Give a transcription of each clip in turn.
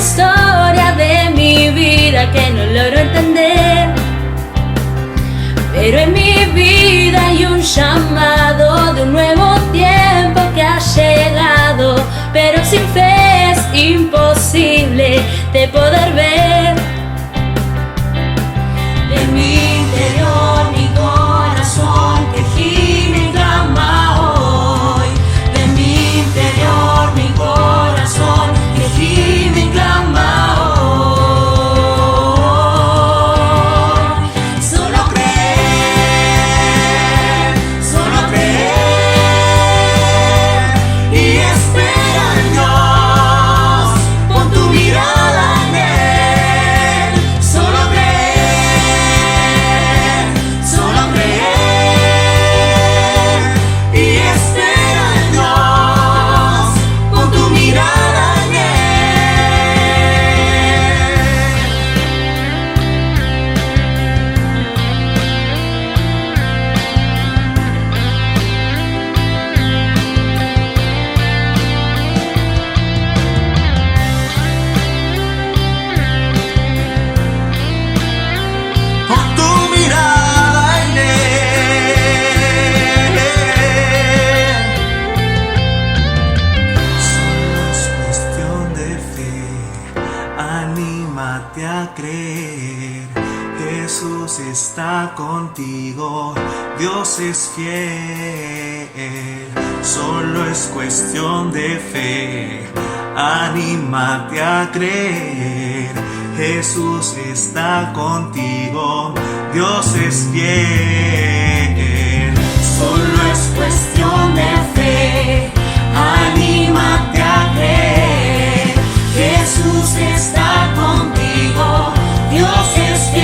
historia de mi vida que no logro entender. Pero en mi vida hay un llamado de un nuevo tiempo que ha llegado. Pero sin fe es imposible de poder ver. De mi interior, mi corazón que gime y clama hoy. De mi interior, mi corazón que gime y clama hoy. Solo creer y espera en Dios. Pon tu mirada en Él. Solo creer y espera en Dios. Pon tu mirada en Él. Pon tu mirada en Él. Solo es cuestión de fe, anímate a creer. Jesús está contigo, Dios es fiel. Solo es cuestión de fe, anímate a creer. Jesús está contigo, Dios es fiel. Solo es cuestión de fe, anímate a creer. Jesús está contigo, Dios es fiel.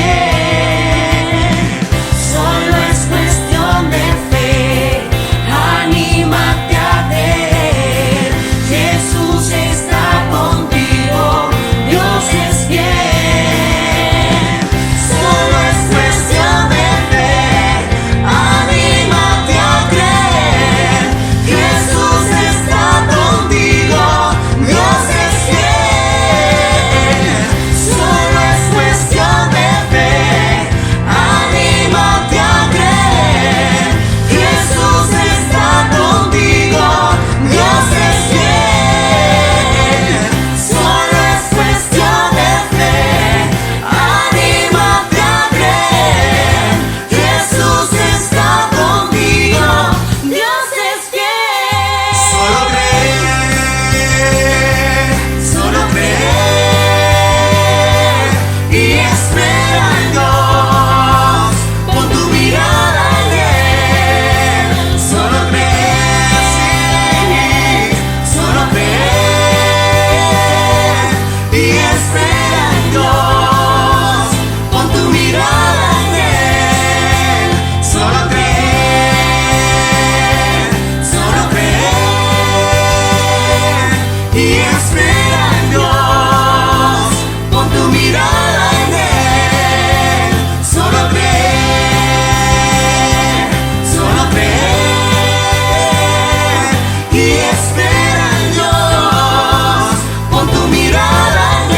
Solo es cuestión de fe, anímate a creer. Jesús está contigo, Dios es fiel. Solo es cuestión de fe, anímate a creer. Jesús está contigo, Dios es fiel. Solo es cuestión de fe, anímate a creer. Jesús está contigo, Dios es fiel. Solo es cuestión de fe, anímate a creer. Jesús está contigo, Dios es fiel. Solo creer y espera en Dios. Pon tu mirada en Él. Solo creer, solo creer y espera en Dios. Pon tu mirada en Él. Solo creer y espera en Dios. Pon tu mirada en Él. Solo creer y espera en Dios. Pon tu mirada en Él.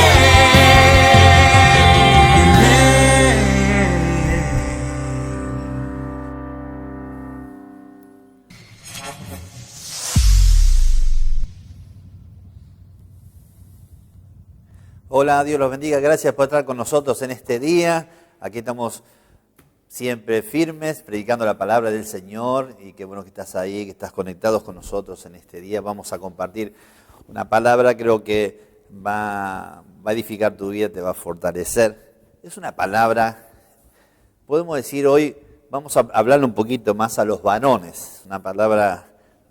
Hola, Dios los bendiga. Gracias por estar con nosotros en este día. Aquí estamos siempre firmes, predicando la palabra del Señor. Y qué bueno que estás ahí, que estás conectados con nosotros en este día. Vamos a compartir una palabra, creo que va a edificar tu vida, te va a fortalecer. Es una palabra, podemos decir hoy, vamos a hablarle un poquito más a los varones. Una palabra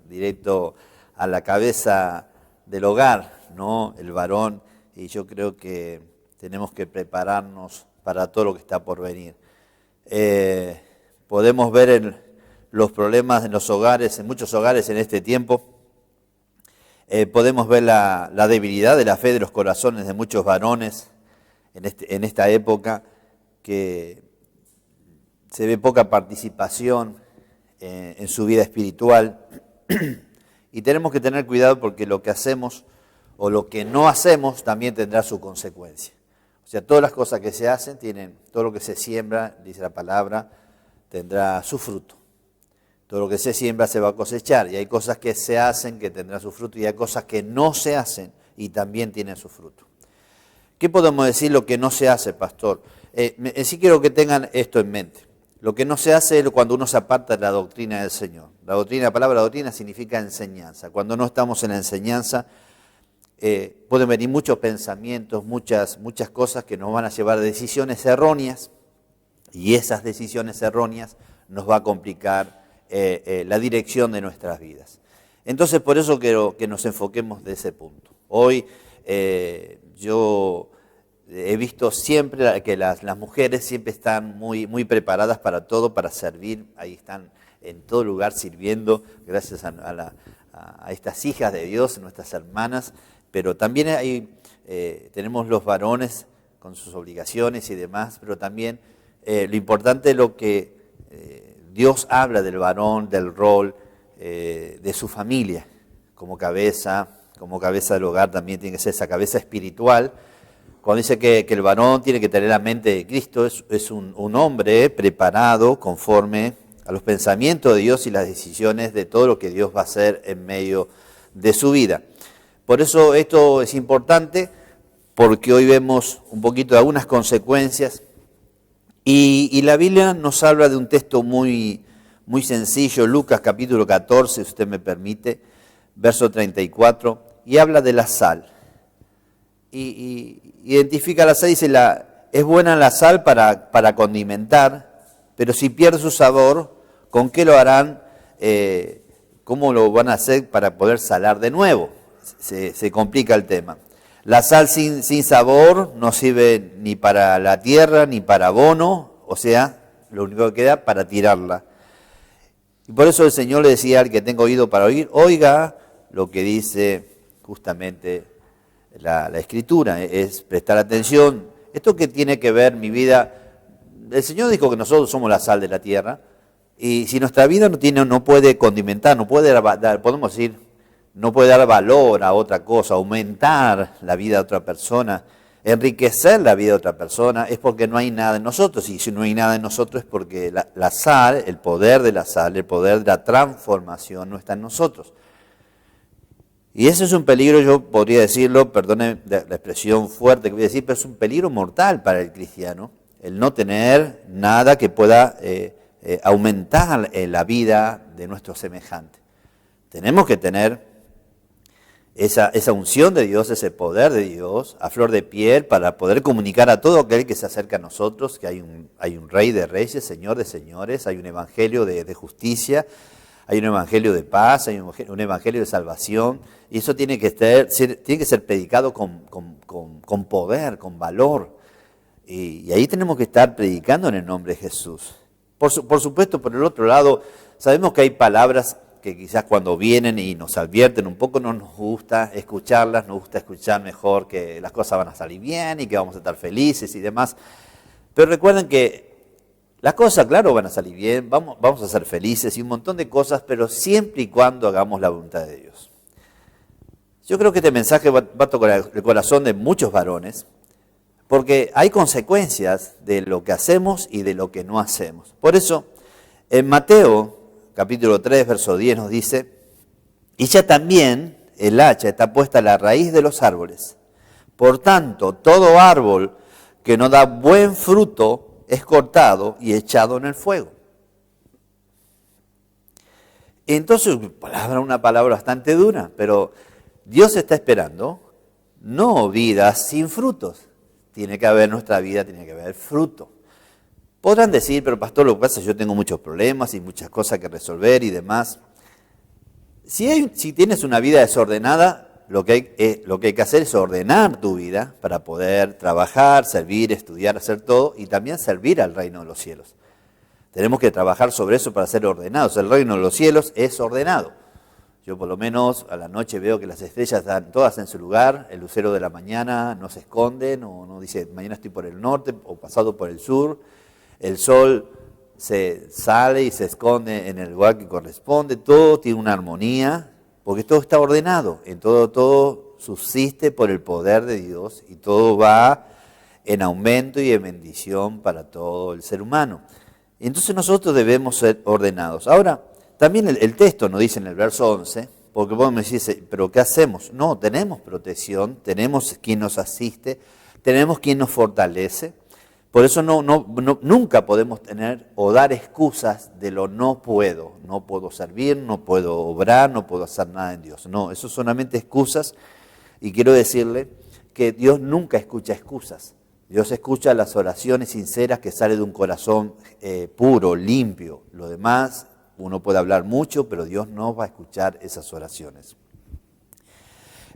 directo a la cabeza del hogar, ¿no? El varón. Y yo creo que tenemos que prepararnos para todo lo que está por venir. Podemos ver los problemas en los hogares, en muchos hogares en este tiempo. Podemos ver la debilidad de la fe de los corazones de muchos varones en esta época, que se ve poca participación en su vida espiritual. Y tenemos que tener cuidado porque lo que hacemos o lo que no hacemos también tendrá su consecuencia. O sea, todas las cosas que se hacen todo lo que se siembra, dice la palabra, tendrá su fruto. Todo lo que se siembra se va a cosechar, y hay cosas que se hacen que tendrán su fruto, y hay cosas que no se hacen y también tienen su fruto. ¿Qué podemos decir lo que no se hace, pastor? Sí quiero que tengan esto en mente. Lo que no se hace es cuando uno se aparta de la doctrina del Señor. La palabra doctrina significa enseñanza. Cuando no estamos en la enseñanza, pueden venir muchos pensamientos, muchas cosas que nos van a llevar a decisiones erróneas, y esas decisiones erróneas nos va a complicar la dirección de nuestras vidas. Entonces, por eso quiero que nos enfoquemos de ese punto. Hoy yo he visto siempre que las mujeres siempre están muy preparadas para todo, para servir. Ahí están en todo lugar sirviendo, gracias a estas hijas de Dios, nuestras hermanas. Pero también tenemos los varones con sus obligaciones y demás, pero también lo importante es lo que Dios habla del varón, del rol, de su familia, como cabeza del hogar. También tiene que ser esa cabeza espiritual. Cuando dice que el varón tiene que tener la mente de Cristo, es un hombre preparado conforme a los pensamientos de Dios y las decisiones de todo lo que Dios va a hacer en medio de su vida. Por eso esto es importante, porque hoy vemos un poquito de algunas consecuencias, y la Biblia nos habla de un texto muy sencillo, Lucas capítulo 14, si usted me permite, verso 34, y habla de la sal. Y identifica la sal, dice, es buena la sal para condimentar, pero si pierde su sabor, ¿con qué lo harán? ¿Cómo lo van a hacer para poder salar de nuevo? Se complica el tema. La sal sin sabor no sirve ni para la tierra ni para abono, o sea, lo único que queda para tirarla. Y por eso el Señor le decía al que tenga oído para oír, oiga lo que dice justamente la Escritura, es prestar atención. Esto que tiene que ver mi vida, el Señor dijo que nosotros somos la sal de la tierra, y si nuestra vida no puede condimentar, no puede dar, podemos decir, no puede dar valor a otra cosa, aumentar la vida de otra persona, enriquecer la vida de otra persona, es porque no hay nada en nosotros. Y si no hay nada en nosotros es porque la sal, el poder de la sal, el poder de la transformación no está en nosotros. Y ese es un peligro, yo podría decirlo, perdone la expresión fuerte que voy a decir, pero es un peligro mortal para el cristiano, el no tener nada que pueda aumentar la vida de nuestro semejante. Tenemos que tener esa unción de Dios, ese poder de Dios a flor de piel, para poder comunicar a todo aquel que se acerca a nosotros que hay un Rey de Reyes, Señor de Señores, hay un evangelio de justicia, hay un evangelio de paz, hay un evangelio de salvación, y eso tiene que ser predicado con poder, con valor, y ahí tenemos que estar predicando en el nombre de Jesús. Por supuesto, por el otro lado, sabemos que hay palabras que quizás cuando vienen y nos advierten un poco no nos gusta escucharlas, nos gusta escuchar mejor que las cosas van a salir bien y que vamos a estar felices y demás. Pero recuerden que las cosas, claro, van a salir bien, vamos a ser felices y un montón de cosas, pero siempre y cuando hagamos la voluntad de Dios. Yo creo que este mensaje va a tocar el corazón de muchos varones, porque hay consecuencias de lo que hacemos y de lo que no hacemos. Por eso, en Mateo capítulo 3, verso 10 nos dice, y ya también el hacha está puesta a la raíz de los árboles. Por tanto, todo árbol que no da buen fruto es cortado y echado en el fuego. Entonces, una palabra bastante dura, pero Dios está esperando no vidas sin frutos. Tiene que haber nuestra vida, tiene que haber fruto. Podrán decir, pero pastor, lo que pasa es que yo tengo muchos problemas y muchas cosas que resolver y demás. Si tienes una vida desordenada, lo que hay que hacer es ordenar tu vida para poder trabajar, servir, estudiar, hacer todo y también servir al reino de los cielos. Tenemos que trabajar sobre eso para ser ordenados. El reino de los cielos es ordenado. Yo por lo menos a la noche veo que las estrellas están todas en su lugar, el lucero de la mañana no se esconde, no dice mañana estoy por el norte o pasado por el sur. El sol se sale y se esconde en el lugar que corresponde, todo tiene una armonía, porque todo está ordenado, en todo subsiste por el poder de Dios y todo va en aumento y en bendición para todo el ser humano. Entonces nosotros debemos ser ordenados. Ahora, también el texto nos dice en el verso 11, porque vos me decís, ¿pero qué hacemos? No, tenemos protección, tenemos quien nos asiste, tenemos quien nos fortalece. Por eso nunca podemos tener o dar excusas de lo no puedo servir, no puedo obrar, no puedo hacer nada en Dios. No, eso son solamente excusas y quiero decirle que Dios nunca escucha excusas. Dios escucha las oraciones sinceras que salen de un corazón puro, limpio. Lo demás, uno puede hablar mucho, pero Dios no va a escuchar esas oraciones.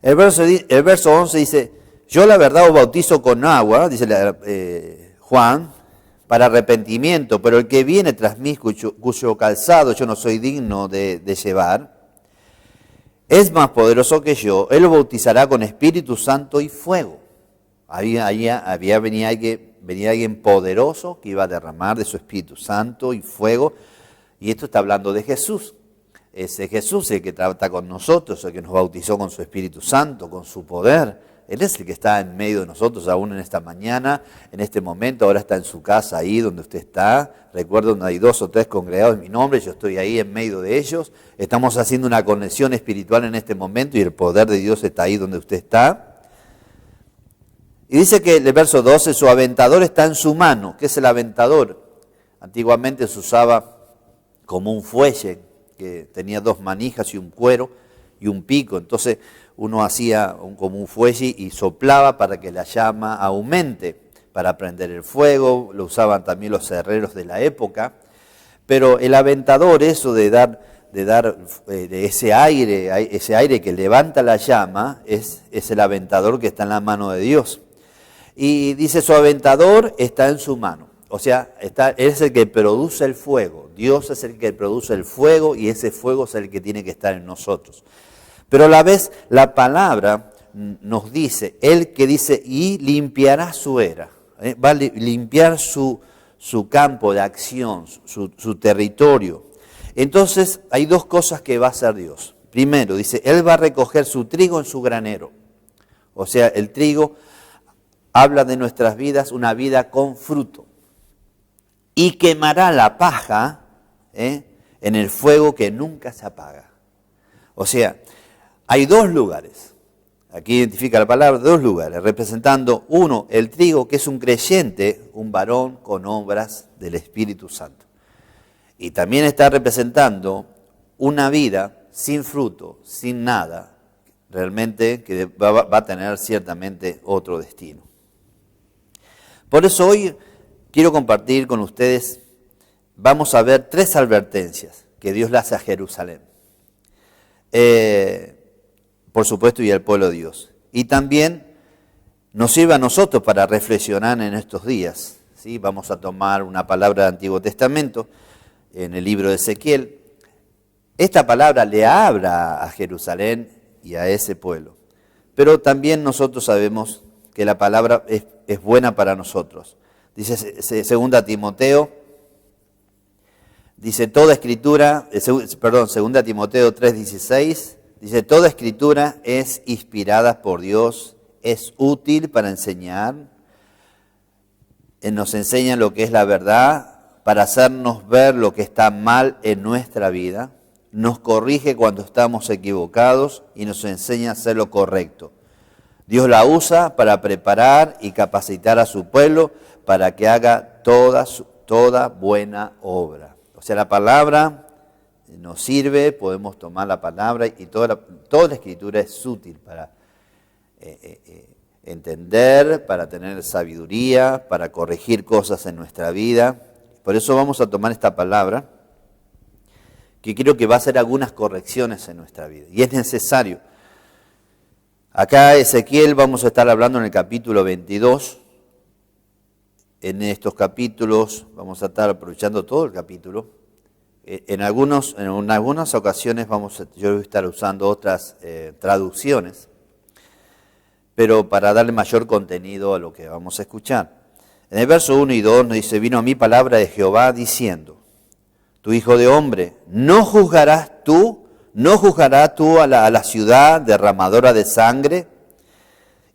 El verso 11 dice, yo la verdad os bautizo con agua, dice Juan, para arrepentimiento, pero el que viene tras mí, cuyo calzado yo no soy digno de llevar, es más poderoso que yo, él lo bautizará con Espíritu Santo y fuego. Venía alguien poderoso que iba a derramar de su Espíritu Santo y fuego, y esto está hablando de Jesús. Ese Jesús el que trata con nosotros, el que nos bautizó con su Espíritu Santo, con su poder. Él es el que está en medio de nosotros aún en esta mañana, en este momento. Ahora está en su casa, ahí donde usted está. Recuerdo donde hay 2 o 3 congregados en mi nombre, yo estoy ahí en medio de ellos. Estamos haciendo una conexión espiritual en este momento y el poder de Dios está ahí donde usted está. Y dice que el verso 12, su aventador está en su mano. ¿Qué es el aventador? Antiguamente se usaba como un fuelle que tenía 2 manijas y un cuero y un pico. Entonces uno hacía como un fuelle y soplaba para que la llama aumente, para prender el fuego. Lo usaban también los herreros de la época. Pero el aventador, eso de dar ese aire que levanta la llama, es el aventador que está en la mano de Dios. Y dice, su aventador está en su mano. O sea, es el que produce el fuego. Dios es el que produce el fuego y ese fuego es el que tiene que estar en nosotros. Pero a la vez la palabra nos dice, el que dice, y limpiará su era. Va a limpiar su campo de acción, su territorio. Entonces hay 2 cosas que va a hacer Dios. Primero, dice, Él va a recoger su trigo en su granero. O sea, el trigo habla de nuestras vidas, una vida con fruto. Y quemará la paja en el fuego que nunca se apaga. O sea, hay 2 lugares. Aquí identifica la palabra 2 lugares, representando uno, el trigo, que es un creyente, un varón con obras del Espíritu Santo. Y también está representando una vida sin fruto, sin nada, realmente que va a tener ciertamente otro destino. Por eso hoy quiero compartir con ustedes, vamos a ver 3 advertencias que Dios le hace a Jerusalén. Por supuesto, y al pueblo de Dios. Y también nos sirve a nosotros para reflexionar en estos días. ¿Sí? Vamos a tomar una palabra del Antiguo Testamento, en el libro de Ezequiel. Esta palabra le habla a Jerusalén y a ese pueblo. Pero también nosotros sabemos que la palabra es buena para nosotros. Dice 2 Timoteo, dice toda escritura, 2 Timoteo 3:16, dice toda escritura es inspirada por Dios, es útil para enseñar, nos enseña lo que es la verdad, para hacernos ver lo que está mal en nuestra vida, nos corrige cuando estamos equivocados y nos enseña a hacer lo correcto. Dios la usa para preparar y capacitar a su pueblo para que haga toda buena obra. O sea, la palabra nos sirve, podemos tomar la palabra y toda la escritura es útil para entender, para tener sabiduría, para corregir cosas en nuestra vida. Por eso vamos a tomar esta palabra, que creo que va a hacer algunas correcciones en nuestra vida. Y es necesario. Acá Ezequiel vamos a estar hablando en el capítulo 22. En estos capítulos vamos a estar aprovechando todo el capítulo. En algunas ocasiones yo voy a estar usando otras traducciones, pero para darle mayor contenido a lo que vamos a escuchar. En el verso 1 y 2 nos dice, vino a mí palabra de Jehová diciendo, tu hijo de hombre, ¿no juzgarás tú a la ciudad derramadora de sangre?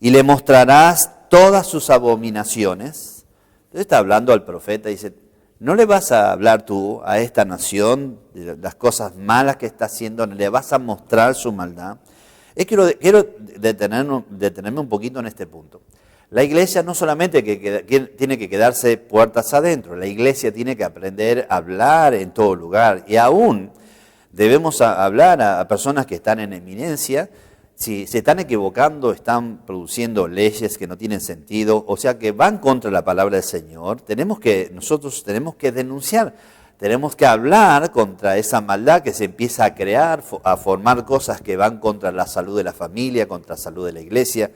y le mostrarás todas sus abominaciones. Entonces está hablando al profeta, dice, ¿no le vas a hablar tú a esta nación de las cosas malas que está haciendo? ¿Le vas a mostrar su maldad? Quiero detenerme un poquito en este punto. La iglesia no solamente tiene que quedarse puertas adentro, la iglesia tiene que aprender a hablar en todo lugar. Y aún debemos hablar a personas que están en eminencia. Si se están equivocando, están produciendo leyes que no tienen sentido, o sea que van contra la palabra del Señor, nosotros tenemos que denunciar, tenemos que hablar contra esa maldad que se empieza a crear, a formar cosas que van contra la salud de la familia, contra la salud de la iglesia,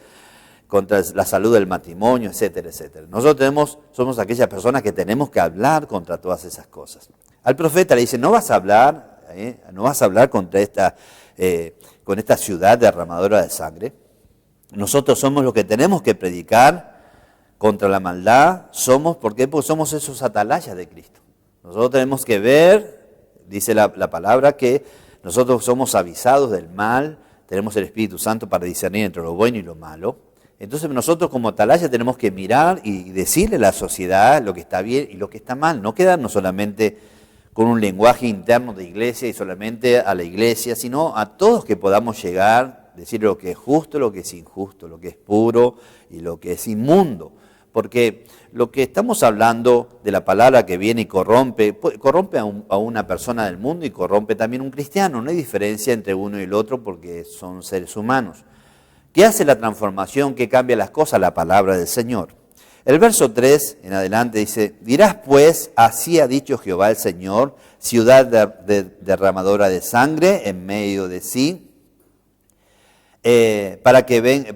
contra la salud del matrimonio, etcétera, etcétera. Nosotros somos aquellas personas que tenemos que hablar contra todas esas cosas. Al profeta le dice, no vas a hablar contra con esta ciudad derramadora de sangre. Nosotros somos los que tenemos que predicar contra la maldad. ¿Por qué? Porque somos esos atalayas de Cristo. Nosotros tenemos que ver, dice la palabra, que nosotros somos avisados del mal, tenemos el Espíritu Santo para discernir entre lo bueno y lo malo. Entonces nosotros como atalayas tenemos que mirar y decirle a la sociedad lo que está bien y lo que está mal, no quedarnos solamente con un lenguaje interno de iglesia y solamente a la iglesia, sino a todos que podamos llegar, decir lo que es justo, lo que es injusto, lo que es puro y lo que es inmundo. Porque lo que estamos hablando de la palabra que viene y corrompe a una persona del mundo y corrompe también a un cristiano. No hay diferencia entre uno y el otro porque son seres humanos. ¿Qué hace la transformación? ¿Qué cambia las cosas? La palabra del Señor. El verso 3 en adelante dice, dirás pues, así ha dicho Jehová el Señor, ciudad derramadora de sangre en medio de sí, para que venga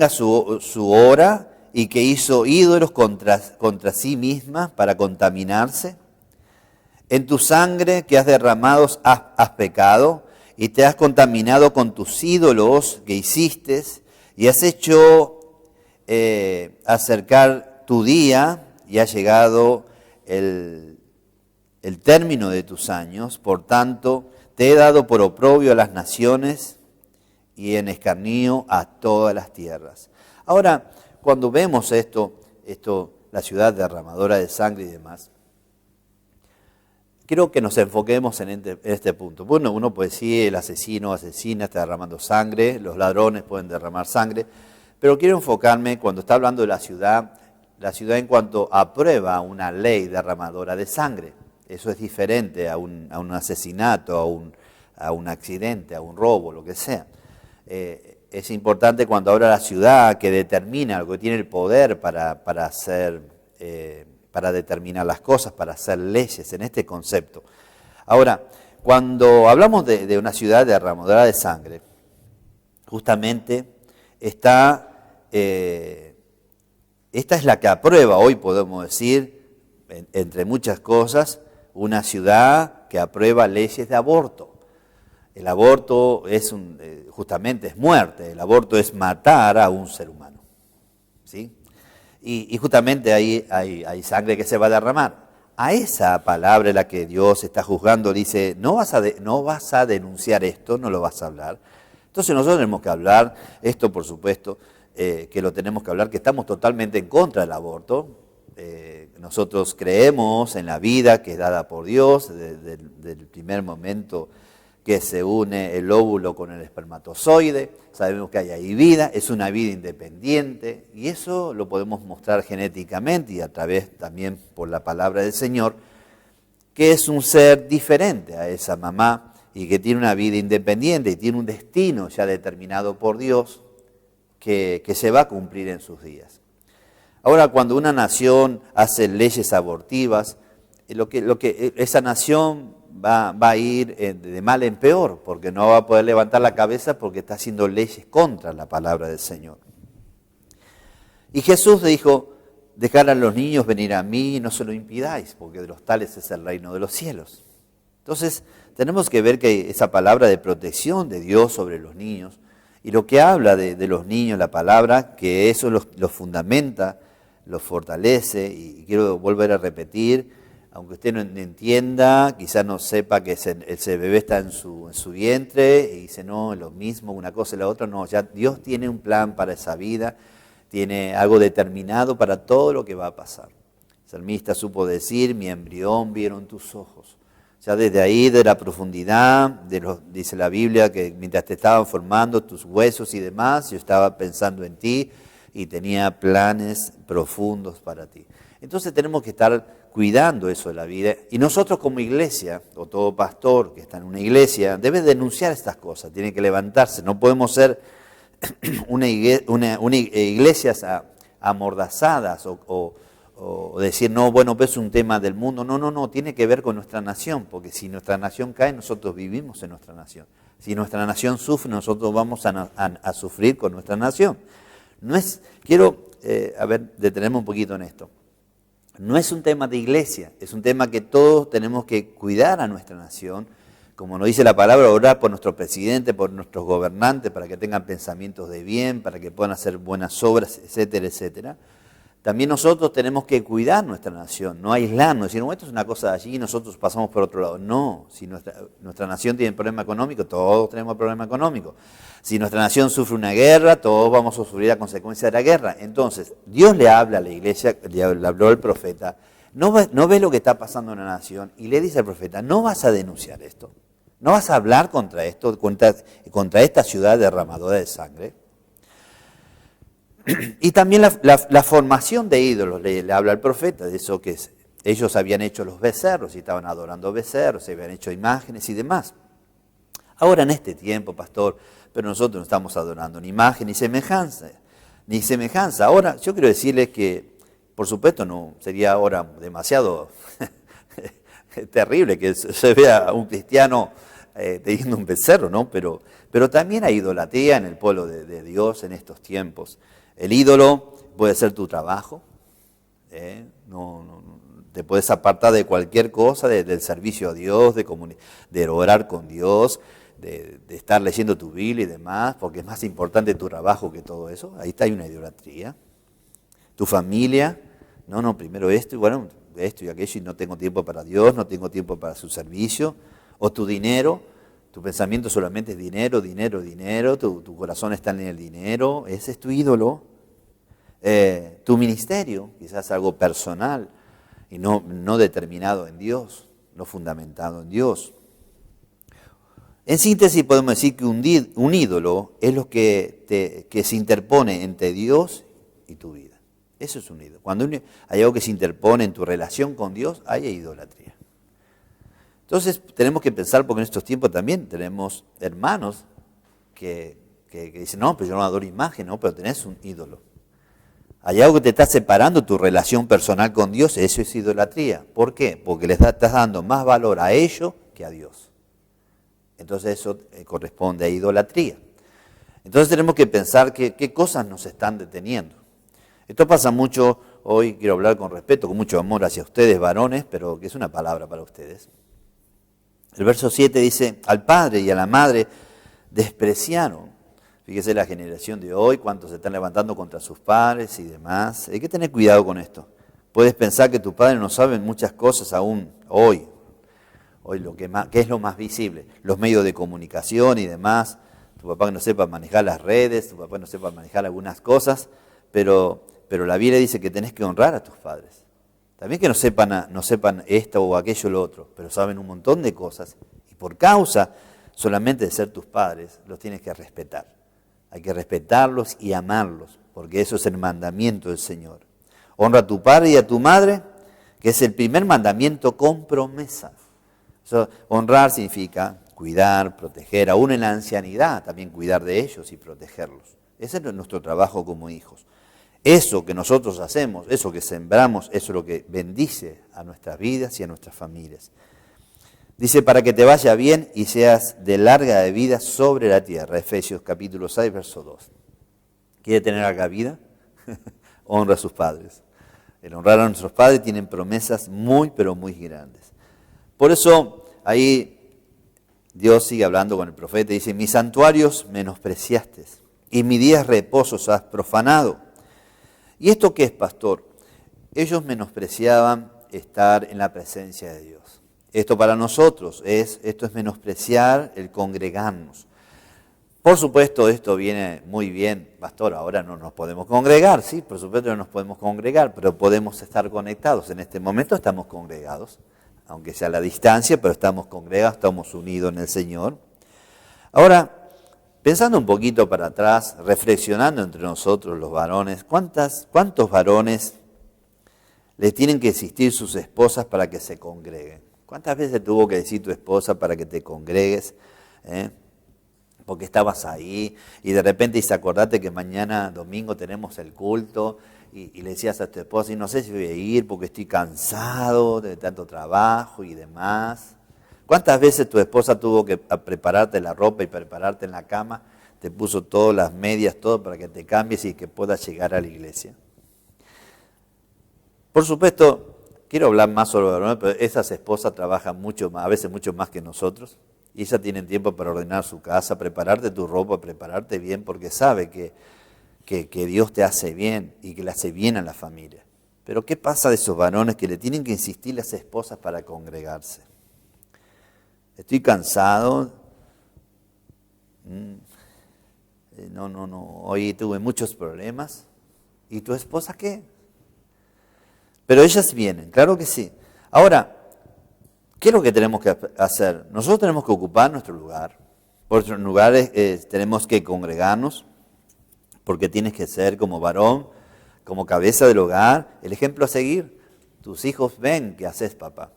su hora y que hizo ídolos contra sí misma para contaminarse. En tu sangre que has derramado has pecado y te has contaminado con tus ídolos que hiciste y has hecho acercar tu día y ha llegado el término de tus años, por tanto te he dado por oprobio a las naciones y en escarnio a todas las tierras. Ahora, cuando vemos esto, la ciudad derramadora de sangre y demás, quiero que nos enfoquemos en este punto. Bueno, uno puede decir, el asesino asesina, está derramando sangre, los ladrones pueden derramar sangre, pero quiero enfocarme cuando está hablando de la ciudad en cuanto aprueba una ley derramadora de sangre. Eso es diferente a un asesinato, a un accidente, a un robo, lo que sea. Es importante cuando habla de la ciudad que determina algo, que tiene el poder para determinar las cosas, para hacer leyes en este concepto. Ahora, cuando hablamos de una ciudad derramadora de sangre, justamente esta es la que aprueba, hoy podemos decir, entre muchas cosas, una ciudad que aprueba leyes de aborto. El aborto justamente es muerte, el aborto es matar a un ser humano, ¿sí? Y justamente ahí hay sangre que se va a derramar. A esa palabra la que Dios está juzgando, dice, no vas a denunciar esto, no lo vas a hablar. Entonces nosotros tenemos que hablar, esto por supuesto, que lo tenemos que hablar, que estamos totalmente en contra del aborto. Nosotros creemos en la vida que es dada por Dios, desde el primer momento que se une el óvulo con el espermatozoide, sabemos que hay ahí vida, es una vida independiente, y eso lo podemos mostrar genéticamente y a través también por la palabra del Señor, que es un ser diferente a esa mamá y que tiene una vida independiente y tiene un destino ya determinado por Dios que se va a cumplir en sus días. Ahora, cuando una nación hace leyes abortivas, esa nación va a ir de mal en peor, porque no va a poder levantar la cabeza porque está haciendo leyes contra la palabra del Señor. Y Jesús dijo, dejad a los niños venir a mí y no se lo impidáis, porque de los tales es el reino de los cielos. Entonces, tenemos que ver que esa palabra de protección de Dios sobre los niños, y lo que habla de los niños, la palabra, que eso los fundamenta, los fortalece, y quiero volver a repetir, aunque usted no entienda, quizás no sepa que ese bebé está en su vientre y dice, no, es lo mismo, una cosa y la otra. No, ya Dios tiene un plan para esa vida, tiene algo determinado para todo lo que va a pasar. El salmista supo decir, mi embrión vieron tus ojos. Ya desde ahí, de la profundidad, dice la Biblia, que mientras te estaban formando tus huesos y demás, yo estaba pensando en ti y tenía planes profundos para ti. Entonces tenemos que estar cuidando eso de la vida. Y nosotros como iglesia, o todo pastor que está en una iglesia, debe denunciar estas cosas, tiene que levantarse. No podemos ser iglesias amordazadas o decir, no, bueno, pues es un tema del mundo. No, tiene que ver con nuestra nación, porque si nuestra nación cae, nosotros vivimos en nuestra nación. Si nuestra nación sufre, nosotros vamos a sufrir con nuestra nación. Quiero detenerme un poquito en esto. No es un tema de iglesia, es un tema que todos tenemos que cuidar a nuestra nación, como nos dice la palabra, orar por nuestro presidente, por nuestros gobernantes, para que tengan pensamientos de bien, para que puedan hacer buenas obras, etcétera, etcétera. También nosotros tenemos que cuidar nuestra nación, no aislarnos, decir, no, esto es una cosa de allí y nosotros pasamos por otro lado. No, si nuestra nación tiene problema económico, todos tenemos problema económico. Si nuestra nación sufre una guerra, todos vamos a sufrir la consecuencia de la guerra. Entonces, Dios le habla a la iglesia, le habló al profeta, no ve lo que está pasando en la nación y le dice al profeta, no vas a denunciar esto, no vas a hablar contra esto, contra esta ciudad derramadora de sangre. Y también la formación de ídolos, le habla al profeta, de eso que ellos habían hecho los becerros y estaban adorando becerros, se habían hecho imágenes y demás. Ahora en este tiempo, pastor, pero nosotros no estamos adorando ni imagen ni semejanza. Ahora yo quiero decirles que, por supuesto, no sería ahora demasiado terrible que se vea a un cristiano teniendo un becerro, ¿no? Pero también hay idolatría en el pueblo de Dios en estos tiempos. El ídolo puede ser tu trabajo, no, te puedes apartar de cualquier cosa, del servicio a Dios, de orar con Dios, de estar leyendo tu Biblia y demás, porque es más importante tu trabajo que todo eso. Ahí está, hay una idolatría. Tu familia, primero esto y bueno, esto y aquello y no tengo tiempo para Dios, no tengo tiempo para su servicio. O tu dinero, tu pensamiento solamente es dinero, tu corazón está en el dinero, ese es tu ídolo. Tu ministerio, quizás algo personal y no determinado en Dios, no fundamentado en Dios. En síntesis podemos decir que un ídolo es lo que se interpone entre Dios y tu vida. Eso es un ídolo. Cuando hay algo que se interpone en tu relación con Dios, hay idolatría. Entonces tenemos que pensar, porque en estos tiempos también tenemos hermanos que dicen, no, pero yo no adoro imagen, no, pero tenés un ídolo. Hay algo que te está separando tu relación personal con Dios, eso es idolatría. ¿Por qué? Porque le estás dando más valor a ello que a Dios. Entonces eso corresponde a idolatría. Entonces tenemos que pensar qué cosas nos están deteniendo. Esto pasa mucho, hoy quiero hablar con respeto, con mucho amor hacia ustedes, varones, pero que es una palabra para ustedes. El verso 7 dice, al padre y a la madre despreciaron. Fíjese la generación de hoy, cuántos se están levantando contra sus padres y demás. Hay que tener cuidado con esto. Puedes pensar que tus padres no saben muchas cosas aún hoy. Hoy ¿qué es lo más visible? Los medios de comunicación y demás. Tu papá que no sepa manejar las redes, tu papá no sepa manejar algunas cosas, pero la Biblia dice que tenés que honrar a tus padres. También que no sepan esto o aquello o lo otro, pero saben un montón de cosas. Y por causa solamente de ser tus padres, los tienes que respetar. Hay que respetarlos y amarlos, porque eso es el mandamiento del Señor. Honra a tu padre y a tu madre, que es el primer mandamiento con promesa. Honrar significa cuidar, proteger, aún en la ancianidad, también cuidar de ellos y protegerlos. Ese es nuestro trabajo como hijos. Eso que nosotros hacemos, eso que sembramos, eso es lo que bendice a nuestras vidas y a nuestras familias. Dice, para que te vaya bien y seas de larga de vida sobre la tierra. Efesios capítulo 6, verso 2. ¿Quiere tener larga vida? Honra a sus padres. El honrar a nuestros padres tienen promesas muy, pero muy grandes. Por eso, ahí Dios sigue hablando con el profeta y dice, mis santuarios menospreciaste y mis días reposos has profanado. ¿Y esto qué es, pastor? Ellos menospreciaban estar en la presencia de Dios. Esto para nosotros esto es menospreciar el congregarnos. Por supuesto, esto viene muy bien, pastor, ahora no nos podemos congregar, sí, por supuesto no nos podemos congregar, pero podemos estar conectados. En este momento estamos congregados, aunque sea a la distancia, pero estamos congregados, estamos unidos en el Señor. Ahora, pensando un poquito para atrás, reflexionando entre nosotros los varones, ¿cuántos varones les tienen que existir sus esposas para que se congreguen? ¿Cuántas veces tuvo que decir tu esposa para que te congregues? Porque estabas ahí y de repente acordate que mañana domingo tenemos el culto y le decías a tu esposa, y no sé si voy a ir porque estoy cansado de tanto trabajo y demás. ¿Cuántas veces tu esposa tuvo que prepararte la ropa y prepararte en la cama? Te puso todas las medias, todo para que te cambies y que puedas llegar a la iglesia. Por supuesto, quiero hablar más sobre varones, pero esas esposas trabajan mucho más, a veces mucho más que nosotros. Y ellas tienen tiempo para ordenar su casa, prepararte tu ropa, prepararte bien, porque sabe que Dios te hace bien y que le hace bien a la familia. Pero ¿qué pasa de esos varones que le tienen que insistir las esposas para congregarse? Estoy cansado. Hoy tuve muchos problemas. ¿Y tu esposa qué? Pero ellas vienen, claro que sí. Ahora, ¿qué es lo que tenemos que hacer? Nosotros tenemos que ocupar nuestro lugar. Por nuestros lugares tenemos que congregarnos, porque tienes que ser como varón, como cabeza del hogar, el ejemplo a seguir. Tus hijos ven qué haces, papá.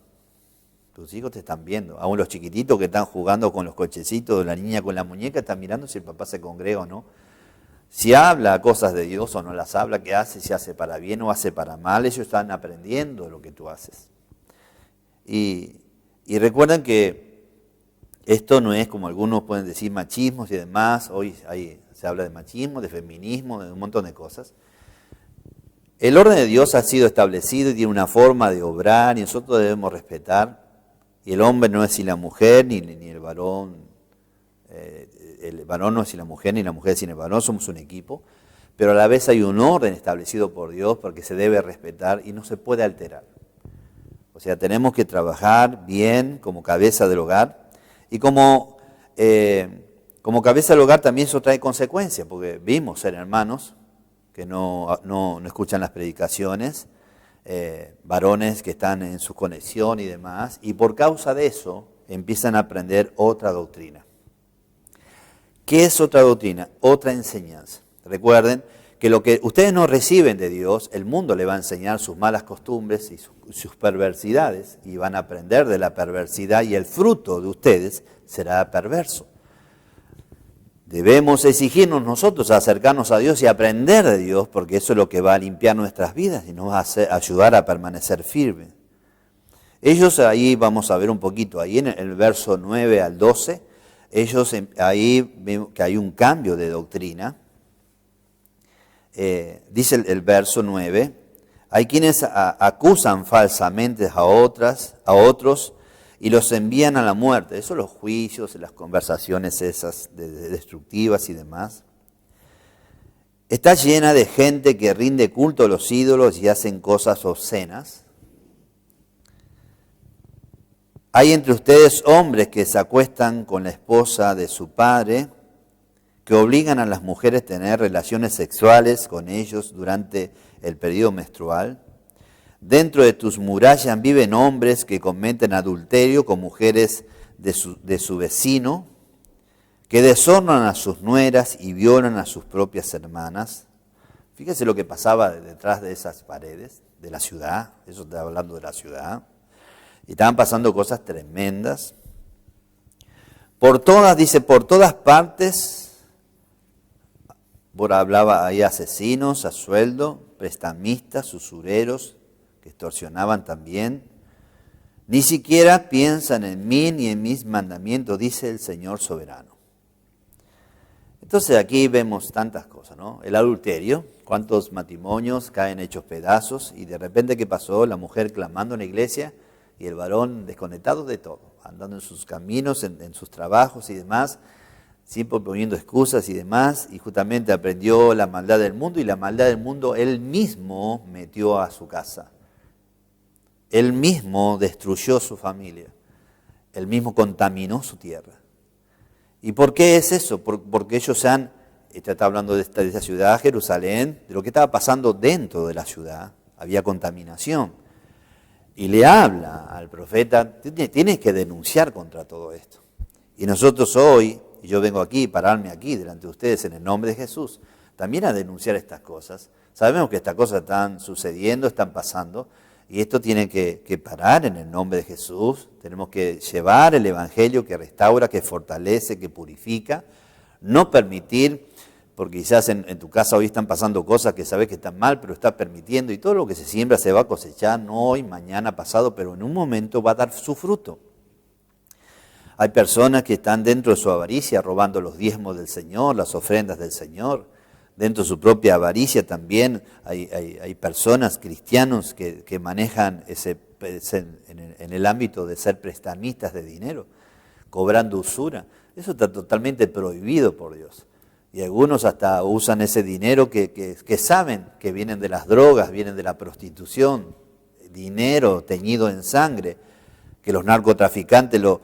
Tus hijos te están viendo. Aún los chiquititos que están jugando con los cochecitos, la niña con la muñeca, están mirando si el papá se congrega o no. Si habla cosas de Dios o no las habla, qué hace, si hace para bien o hace para mal, ellos están aprendiendo lo que tú haces. Y recuerden que esto no es como algunos pueden decir machismos y demás. Hoy se habla de machismo, de feminismo, de un montón de cosas. El orden de Dios ha sido establecido y tiene una forma de obrar y nosotros debemos respetar. Y el hombre no es sin la mujer ni el varón. El varón no es sin la mujer ni la mujer sin el varón, somos un equipo. Pero a la vez hay un orden establecido por Dios porque se debe respetar y no se puede alterar. O sea, tenemos que trabajar bien como cabeza del hogar y como cabeza del hogar también eso trae consecuencias, porque vimos ser hermanos que no escuchan las predicaciones, varones que están en su conexión y demás, y por causa de eso empiezan a aprender otra doctrina. ¿Qué es otra doctrina? Otra enseñanza. Recuerden que lo que ustedes no reciben de Dios, el mundo le va a enseñar sus malas costumbres y sus perversidades, y van a aprender de la perversidad y el fruto de ustedes será perverso. Debemos exigirnos nosotros a acercarnos a Dios y aprender de Dios, porque eso es lo que va a limpiar nuestras vidas y nos va a ayudar a permanecer firmes. Ellos ahí, vamos a ver un poquito, ahí en el verso 9 al 12, ellos ahí vemos que hay un cambio de doctrina. Dice el verso 9, hay quienes acusan falsamente a otros y los envían a la muerte. Eso los juicios, las conversaciones esas destructivas y demás. Está llena de gente que rinde culto a los ídolos y hacen cosas obscenas. Hay entre ustedes hombres que se acuestan con la esposa de su padre, que obligan a las mujeres a tener relaciones sexuales con ellos durante el periodo menstrual. Dentro de tus murallas viven hombres que cometen adulterio con mujeres de su vecino, que deshonran a sus nueras y violan a sus propias hermanas. Fíjese lo que pasaba detrás de esas paredes de la ciudad, eso está hablando de la ciudad, y estaban pasando cosas tremendas. Por todas partes. Hablaba ahí asesinos a sueldo, prestamistas, usureros, que extorsionaban también. Ni siquiera piensan en mí ni en mis mandamientos, dice el Señor soberano. Entonces aquí vemos tantas cosas, ¿no? El adulterio, cuántos matrimonios caen hechos pedazos y de repente ¿qué pasó? La mujer clamando en la iglesia y el varón desconectado de todo, andando en sus caminos, en sus trabajos y demás, siempre poniendo excusas y demás, y justamente aprendió la maldad del mundo, y la maldad del mundo él mismo metió a su casa. Él mismo destruyó su familia. Él mismo contaminó su tierra. ¿Y por qué es eso? Porque ellos está hablando de esta ciudad, Jerusalén, de lo que estaba pasando dentro de la ciudad. Había contaminación. Y le habla al profeta, tienes que denunciar contra todo esto. Y nosotros hoy, y yo vengo aquí, pararme aquí delante de ustedes en el nombre de Jesús, también a denunciar estas cosas. Sabemos que estas cosas están sucediendo, están pasando, y esto tiene que parar en el nombre de Jesús. Tenemos que llevar el Evangelio que restaura, que fortalece, que purifica. No permitir, porque quizás en tu casa hoy están pasando cosas que sabes que están mal, pero está permitiendo, y todo lo que se siembra se va a cosechar, no hoy, mañana, pasado, pero en un momento va a dar su fruto. Hay personas que están dentro de su avaricia robando los diezmos del Señor, las ofrendas del Señor. Dentro de su propia avaricia también hay personas, cristianos, que manejan en el ámbito de ser prestamistas de dinero, cobrando usura. Eso está totalmente prohibido por Dios. Y algunos hasta usan ese dinero que saben que vienen de las drogas, vienen de la prostitución, dinero teñido en sangre, que los narcotraficantes lo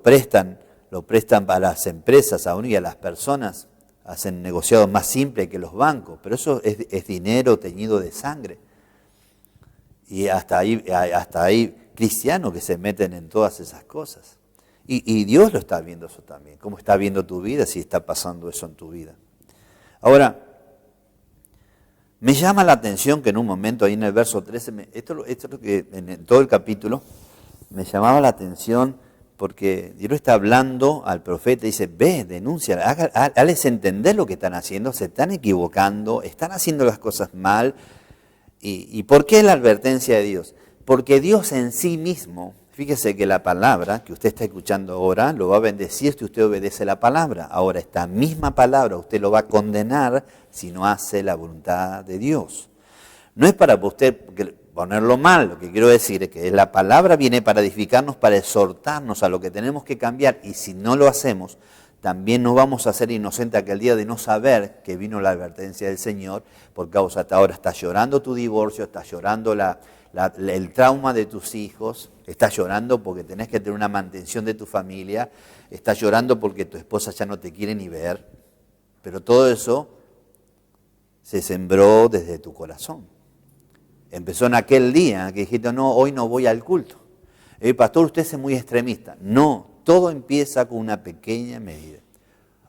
prestan para las empresas aún y a las personas. Hacen negociados más simples que los bancos, pero eso es dinero teñido de sangre. Y hasta hay cristianos que se meten en todas esas cosas. Y Dios lo está viendo eso también. ¿Cómo está viendo tu vida si está pasando eso en tu vida? Ahora, me llama la atención que en un momento ahí en el verso 13, esto es lo que en todo el capítulo me llamaba la atención, porque Dios está hablando al profeta y dice, ve, denuncia, hágales entender lo que están haciendo, se están equivocando, están haciendo las cosas mal. ¿Y por qué la advertencia de Dios? Porque Dios en sí mismo, fíjese que la palabra que usted está escuchando ahora lo va a bendecir si usted obedece la palabra. Ahora, esta misma palabra usted lo va a condenar si no hace la voluntad de Dios. No es para usted ponerlo mal, lo que quiero decir es que la palabra viene para edificarnos, para exhortarnos a lo que tenemos que cambiar, y si no lo hacemos, también no vamos a ser inocentes aquel día de no saber que vino la advertencia del Señor, por causa hasta ahora estás llorando tu divorcio, estás llorando el trauma de tus hijos, estás llorando porque tenés que tener una mantención de tu familia, estás llorando porque tu esposa ya no te quiere ni ver, pero todo eso se sembró desde tu corazón. Empezó en aquel día que dijiste, no, hoy no voy al culto. Pastor, usted es muy extremista. No, todo empieza con una pequeña medida.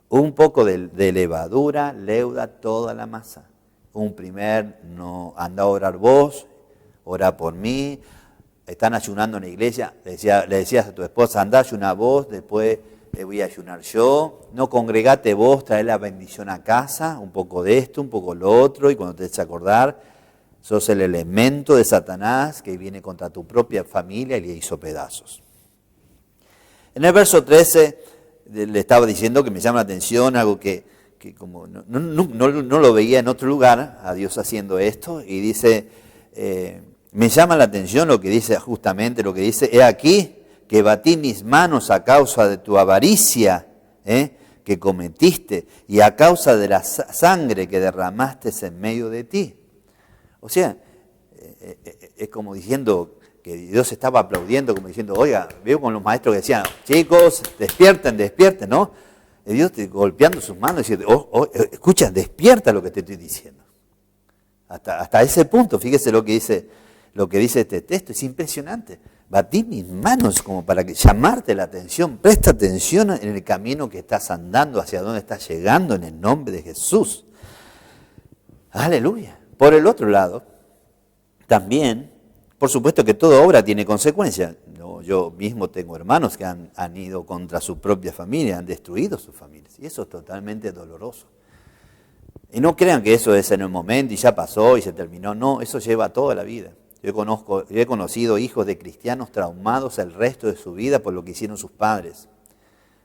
Un poco de levadura leuda toda la masa. No, anda a orar vos, ora por mí. Están ayunando en la iglesia, le decías a tu esposa, anda a ayunar vos, después voy a ayunar yo. No congregate vos, trae la bendición a casa, un poco de esto, un poco lo otro, y cuando te des a acordar, sos el elemento de Satanás que viene contra tu propia familia y le hizo pedazos. En el verso 13 le estaba diciendo que me llama la atención algo que como no lo veía en otro lugar, a Dios haciendo esto, y dice, me llama la atención lo que dice justamente, lo que dice, he aquí que batí mis manos a causa de tu avaricia, que cometiste, y a causa de la sangre que derramaste en medio de ti. O sea, es como diciendo que Dios estaba aplaudiendo, como diciendo, oiga, veo con los maestros que decían, chicos, despierten, ¿no? Y Dios golpeando sus manos y diciendo, escucha, despierta lo que te estoy diciendo. Hasta ese punto, fíjese lo que dice este texto, es impresionante. Batí mis manos como para llamarte la atención, presta atención en el camino que estás andando, hacia dónde estás llegando, en el nombre de Jesús. Aleluya. Por el otro lado, también, por supuesto que toda obra tiene consecuencias. Yo mismo tengo hermanos que han ido contra su propia familia, han destruido sus familias. Y eso es totalmente doloroso. Y no crean que eso es en un momento y ya pasó y se terminó. No, eso lleva toda la vida. Yo he conocido hijos de cristianos traumados el resto de su vida por lo que hicieron sus padres.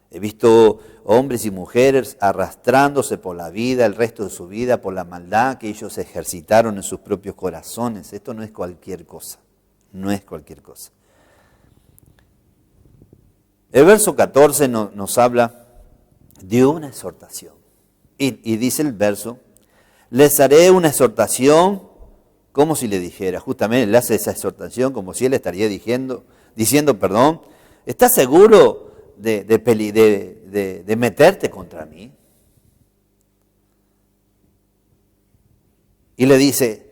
He visto hombres y mujeres arrastrándose por la vida, el resto de su vida, por la maldad que ellos ejercitaron en sus propios corazones. Esto no es cualquier cosa, no es cualquier cosa. El verso 14 nos habla de una exhortación. Y dice el verso, les haré una exhortación como si le dijera, justamente le hace esa exhortación como si él estaría diciendo, ¿estás seguro de meterte contra mí? Y le dice,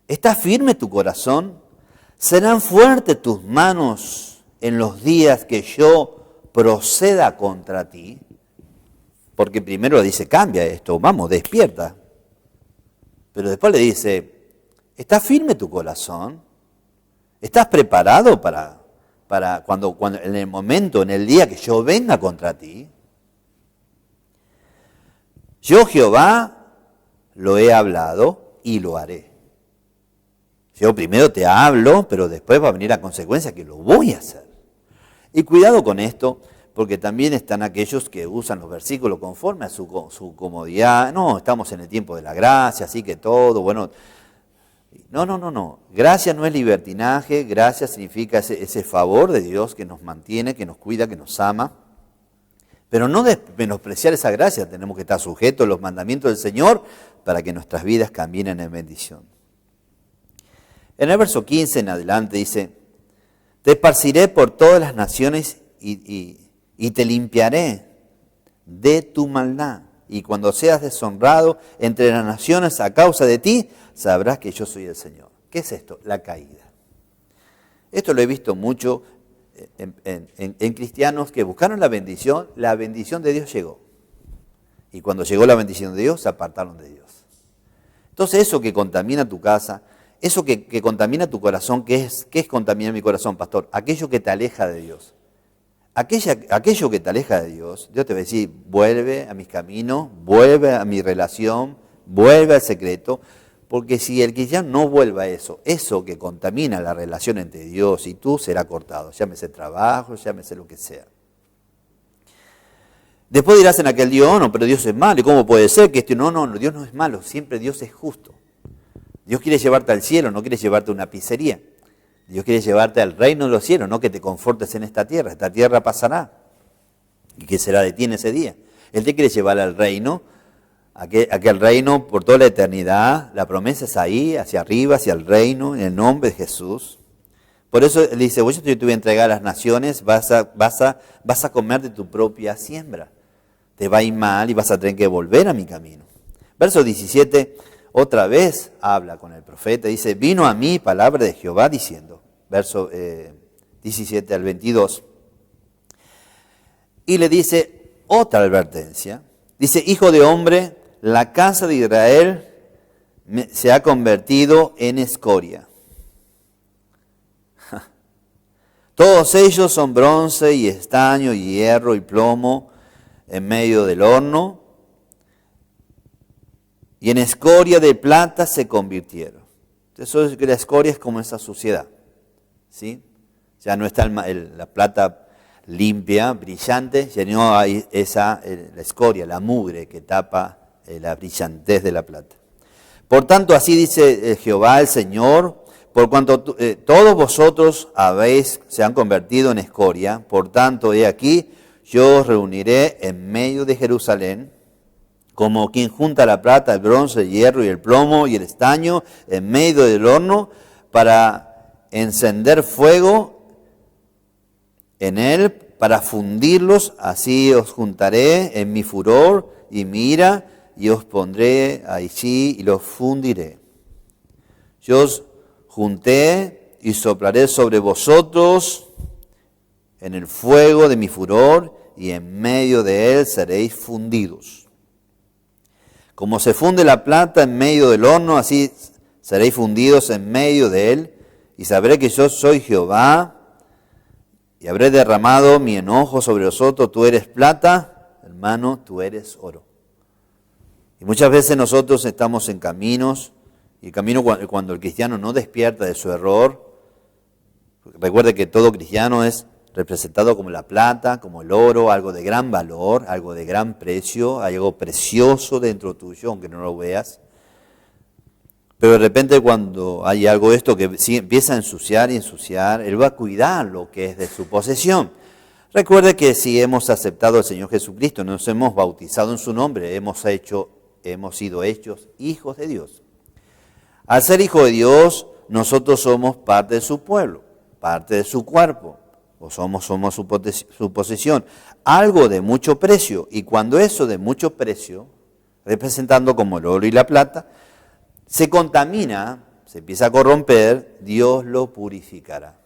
¿está firme tu corazón? ¿Serán fuertes tus manos en los días que yo proceda contra ti? Porque primero le dice, cambia esto, vamos, despierta. Pero después le dice, ¿está firme tu corazón? ¿Estás preparado para cuando en el momento, en el día que yo venga contra ti? Yo, Jehová, lo he hablado y lo haré. Yo primero te hablo, pero después va a venir la consecuencia que lo voy a hacer. Y cuidado con esto, porque también están aquellos que usan los versículos conforme a su comodidad. No, estamos en el tiempo de la gracia, así que todo, bueno. No. Gracia no es libertinaje, gracia significa ese favor de Dios que nos mantiene, que nos cuida, que nos ama. Pero no menospreciar esa gracia, tenemos que estar sujetos a los mandamientos del Señor para que nuestras vidas caminen en bendición. En el verso 15 en adelante dice, te esparciré por todas las naciones y te limpiaré de tu maldad. Y cuando seas deshonrado entre las naciones a causa de ti, sabrás que yo soy el Señor. ¿Qué es esto? La caída. Esto lo he visto mucho en cristianos que buscaron la bendición de Dios llegó. Y cuando llegó la bendición de Dios, se apartaron de Dios. Entonces eso que contamina tu casa, eso que contamina tu corazón, ¿qué es contaminar mi corazón, pastor? Aquello que te aleja de Dios. Aquello que te aleja de Dios, Dios te va a decir, vuelve a mis caminos, vuelve a mi relación, vuelve al secreto, porque si el cristiano no vuelva a eso que contamina la relación entre Dios y tú, será cortado, llámese trabajo, llámese lo que sea. Después dirás en aquel día, no, pero Dios es malo, ¿y cómo puede ser que no, Dios no es malo, siempre Dios es justo. Dios quiere llevarte al cielo, no quiere llevarte a una pizzería. Dios quiere llevarte al reino de los cielos, no que te confortes en esta tierra pasará. ¿Y qué será de ti en ese día? Él te quiere llevar al reino, aquel reino por toda la eternidad, la promesa es ahí, hacia arriba, hacia el reino, en el nombre de Jesús. Por eso él dice, yo te voy a entregar a las naciones, vas a comer de tu propia siembra. Te va a ir mal y vas a tener que volver a mi camino. Verso 17, otra vez habla con el profeta, dice, vino a mí palabra de Jehová diciendo, verso 17 al 22, y le dice otra advertencia, dice, hijo de hombre, la casa de Israel se ha convertido en escoria. Todos ellos son bronce y estaño y hierro y plomo en medio del horno, y en escoria de plata se convirtieron. Entonces la escoria es como esa suciedad, ¿sí? Ya no está la plata limpia, brillante, ya no hay la escoria, la mugre que tapa la brillantez de la plata. Por tanto, así dice Jehová el Señor, por cuanto todos vosotros se han convertido en escoria, por tanto, he aquí, yo os reuniré en medio de Jerusalén, como quien junta la plata, el bronce, el hierro y el plomo y el estaño en medio del horno para encender fuego en él, para fundirlos, así os juntaré en mi furor y mi ira, y os pondré allí y los fundiré. Yo os junté y soplaré sobre vosotros en el fuego de mi furor, y en medio de él seréis fundidos. Como se funde la plata en medio del horno, así seréis fundidos en medio de él, y sabré que yo soy Jehová, y habré derramado mi enojo sobre vosotros. Tú eres plata, hermano, tú eres oro. Y muchas veces nosotros estamos en caminos, y cuando el cristiano no despierta de su error, recuerde que todo cristiano es representado como la plata, como el oro, algo de gran valor, algo de gran precio, algo precioso dentro tuyo, aunque no lo veas. Pero de repente cuando hay algo esto que empieza a ensuciar y ensuciar, Él va a cuidar lo que es de su posesión. Recuerde que si hemos aceptado al Señor Jesucristo, nos hemos bautizado en su nombre, hemos sido hechos hijos de Dios. Al ser hijo de Dios, nosotros somos parte de su pueblo, parte de su cuerpo, o somos su posesión, algo de mucho precio. Y cuando eso de mucho precio, representando como el oro y la plata, se contamina, se empieza a corromper, Dios lo purificará.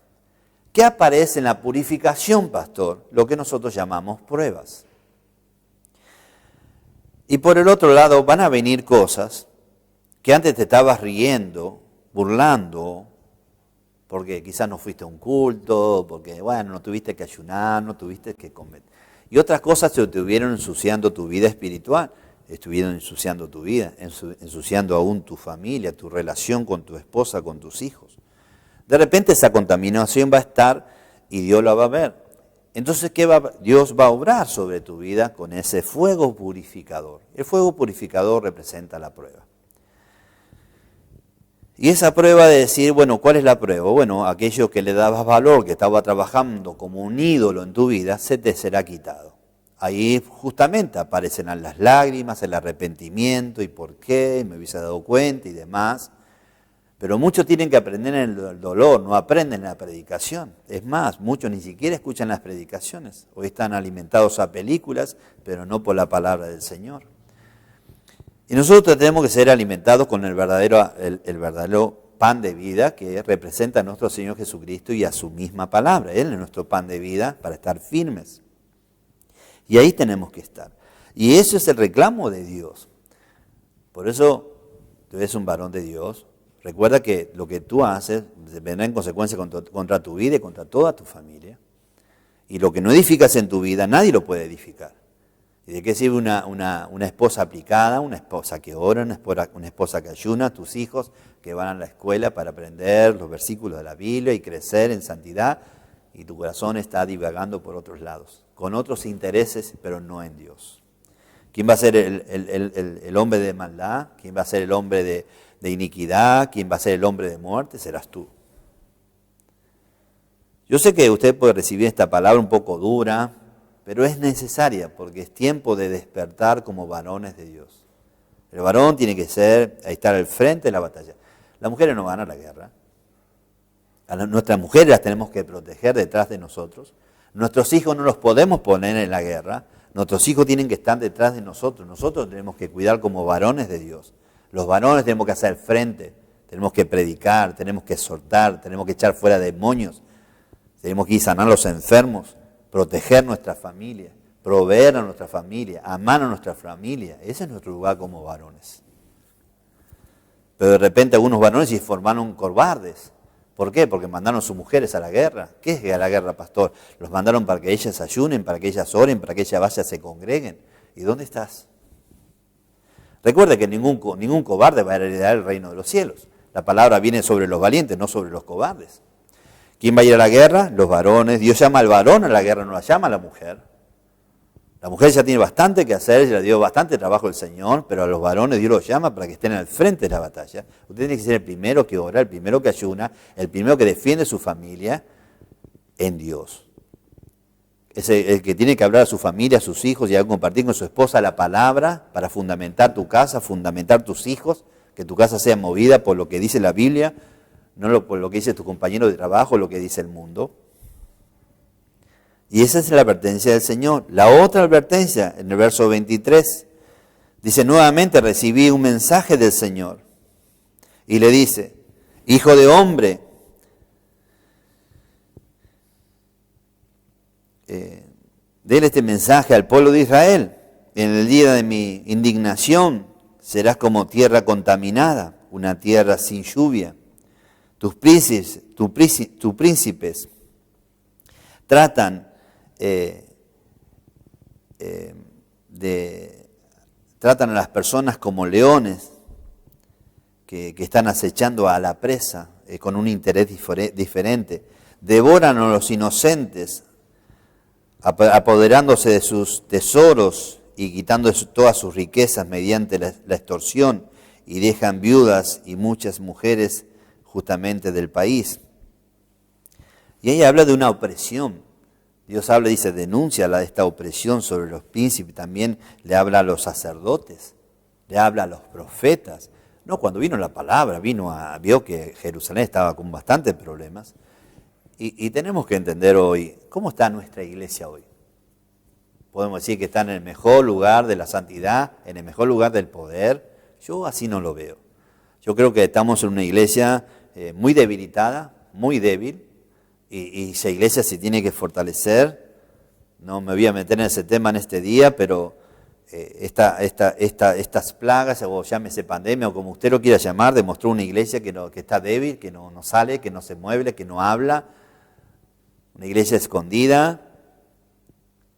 ¿Qué aparece en la purificación, pastor? Lo que nosotros llamamos pruebas. Y por el otro lado van a venir cosas que antes te estabas riendo, burlando, porque quizás no fuiste a un culto, porque bueno, no tuviste que ayunar, no tuviste que comer. Y otras cosas te estuvieron ensuciando tu vida espiritual, estuvieron ensuciando tu vida, ensuciando aún tu familia, tu relación con tu esposa, con tus hijos. De repente esa contaminación va a estar y Dios la va a ver. Entonces, Dios va a obrar sobre tu vida con ese fuego purificador. El fuego purificador representa la prueba. Y esa prueba de decir, bueno, ¿cuál es la prueba? Bueno, aquello que le dabas valor, que estaba trabajando como un ídolo en tu vida, se te será quitado. Ahí justamente aparecen las lágrimas, el arrepentimiento, y por qué, me hubiese dado cuenta y demás. Pero muchos tienen que aprender en el dolor, no aprenden en la predicación. Es más, muchos ni siquiera escuchan las predicaciones. Hoy están alimentados a películas, pero no por la palabra del Señor. Y nosotros tenemos que ser alimentados con el verdadero pan de vida que representa a nuestro Señor Jesucristo y a su misma palabra. Él es nuestro pan de vida para estar firmes. Y ahí tenemos que estar. Y eso es el reclamo de Dios. Por eso tú eres un varón de Dios. Recuerda que lo que tú haces vendrá en consecuencia contra tu vida y contra toda tu familia. Y lo que no edificas en tu vida, nadie lo puede edificar. ¿Y de qué sirve una esposa aplicada, una esposa que ora, una esposa que ayuna, tus hijos que van a la escuela para aprender los versículos de la Biblia y crecer en santidad, y tu corazón está divagando por otros lados, con otros intereses, pero no en Dios? ¿Quién va a ser el hombre de maldad? ¿Quién va a ser el hombre de iniquidad? ¿Quién va a ser el hombre de muerte? Serás tú. Yo sé que usted puede recibir esta palabra un poco dura, pero es necesaria porque es tiempo de despertar como varones de Dios. El varón tiene que estar al frente de la batalla. Las mujeres no van a la guerra. Nuestras mujeres las tenemos que proteger detrás de nosotros. Nuestros hijos no los podemos poner en la guerra. Nuestros hijos tienen que estar detrás de nosotros. Nosotros tenemos que cuidar como varones de Dios. Los varones tenemos que hacer frente, tenemos que predicar, tenemos que exhortar, tenemos que echar fuera demonios, tenemos que ir a sanar a los enfermos, proteger nuestra familia, proveer a nuestra familia, amar a nuestra familia. Ese es nuestro lugar como varones. Pero de repente algunos varones se formaron cobardes. ¿Por qué? Porque mandaron a sus mujeres a la guerra. ¿Qué es la guerra, pastor? Los mandaron para que ellas ayunen, para que ellas oren, para que ellas vayan, se congreguen. ¿Y dónde estás? Recuerde que ningún cobarde va a heredar el reino de los cielos. La palabra viene sobre los valientes, no sobre los cobardes. ¿Quién va a ir a la guerra? Los varones. Dios llama al varón a la guerra, no la llama a la mujer. La mujer ya tiene bastante que hacer, ya le dio bastante trabajo el Señor, pero a los varones Dios los llama para que estén al frente de la batalla. Usted tiene que ser el primero que ora, el primero que ayuna, el primero que defiende su familia en Dios. Es el que tiene que hablar a su familia, a sus hijos y a compartir con su esposa la palabra para fundamentar tu casa, fundamentar tus hijos, que tu casa sea movida por lo que dice la Biblia, no por lo que dice tu compañero de trabajo, lo que dice el mundo. Y esa es la advertencia del Señor. La otra advertencia, en el verso 23, dice: nuevamente recibí un mensaje del Señor. Y le dice: hijo de hombre, déle este mensaje al pueblo de Israel. En el día de mi indignación serás como tierra contaminada, una tierra sin lluvia. Tus príncipes tratan tratan a las personas como leones que están acechando a la presa con un interés diferente. Devoran a los inocentes, apoderándose de sus tesoros y quitando todas sus riquezas mediante la extorsión, y dejan viudas y muchas mujeres justamente del país. Y ahí habla de una opresión. Dios habla, dice, denuncia esta opresión sobre los príncipes, también le habla a los sacerdotes, le habla a los profetas. No, cuando vino la palabra, vio que Jerusalén estaba con bastantes problemas. Y tenemos que entender hoy, ¿cómo está nuestra iglesia hoy? Podemos decir que está en el mejor lugar de la santidad, en el mejor lugar del poder. Yo así no lo veo. Yo creo que estamos en una iglesia muy debilitada, muy débil, y esa iglesia se tiene que fortalecer. No me voy a meter en ese tema en este día, pero estas plagas, o llámese pandemia, o como usted lo quiera llamar, demostró una iglesia que está débil, que no sale, que no se mueve, que no habla. Una iglesia escondida.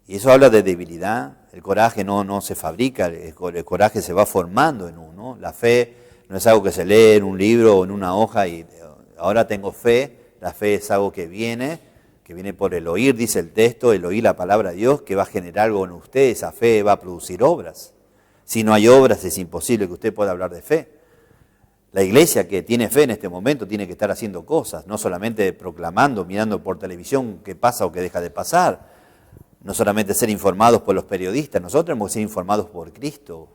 Y eso habla de debilidad. El coraje no se fabrica, el coraje se va formando en uno. La fe no es algo que se lee en un libro o en una hoja y ahora tengo fe. La fe es algo que viene por el oír, dice el texto, el oír la palabra de Dios, que va a generar algo en usted. Esa fe va a producir obras. Si no hay obras es imposible que usted pueda hablar de fe. La iglesia que tiene fe en este momento tiene que estar haciendo cosas, no solamente proclamando, mirando por televisión qué pasa o qué deja de pasar. No solamente ser informados por los periodistas, nosotros tenemos que ser informados por Cristo.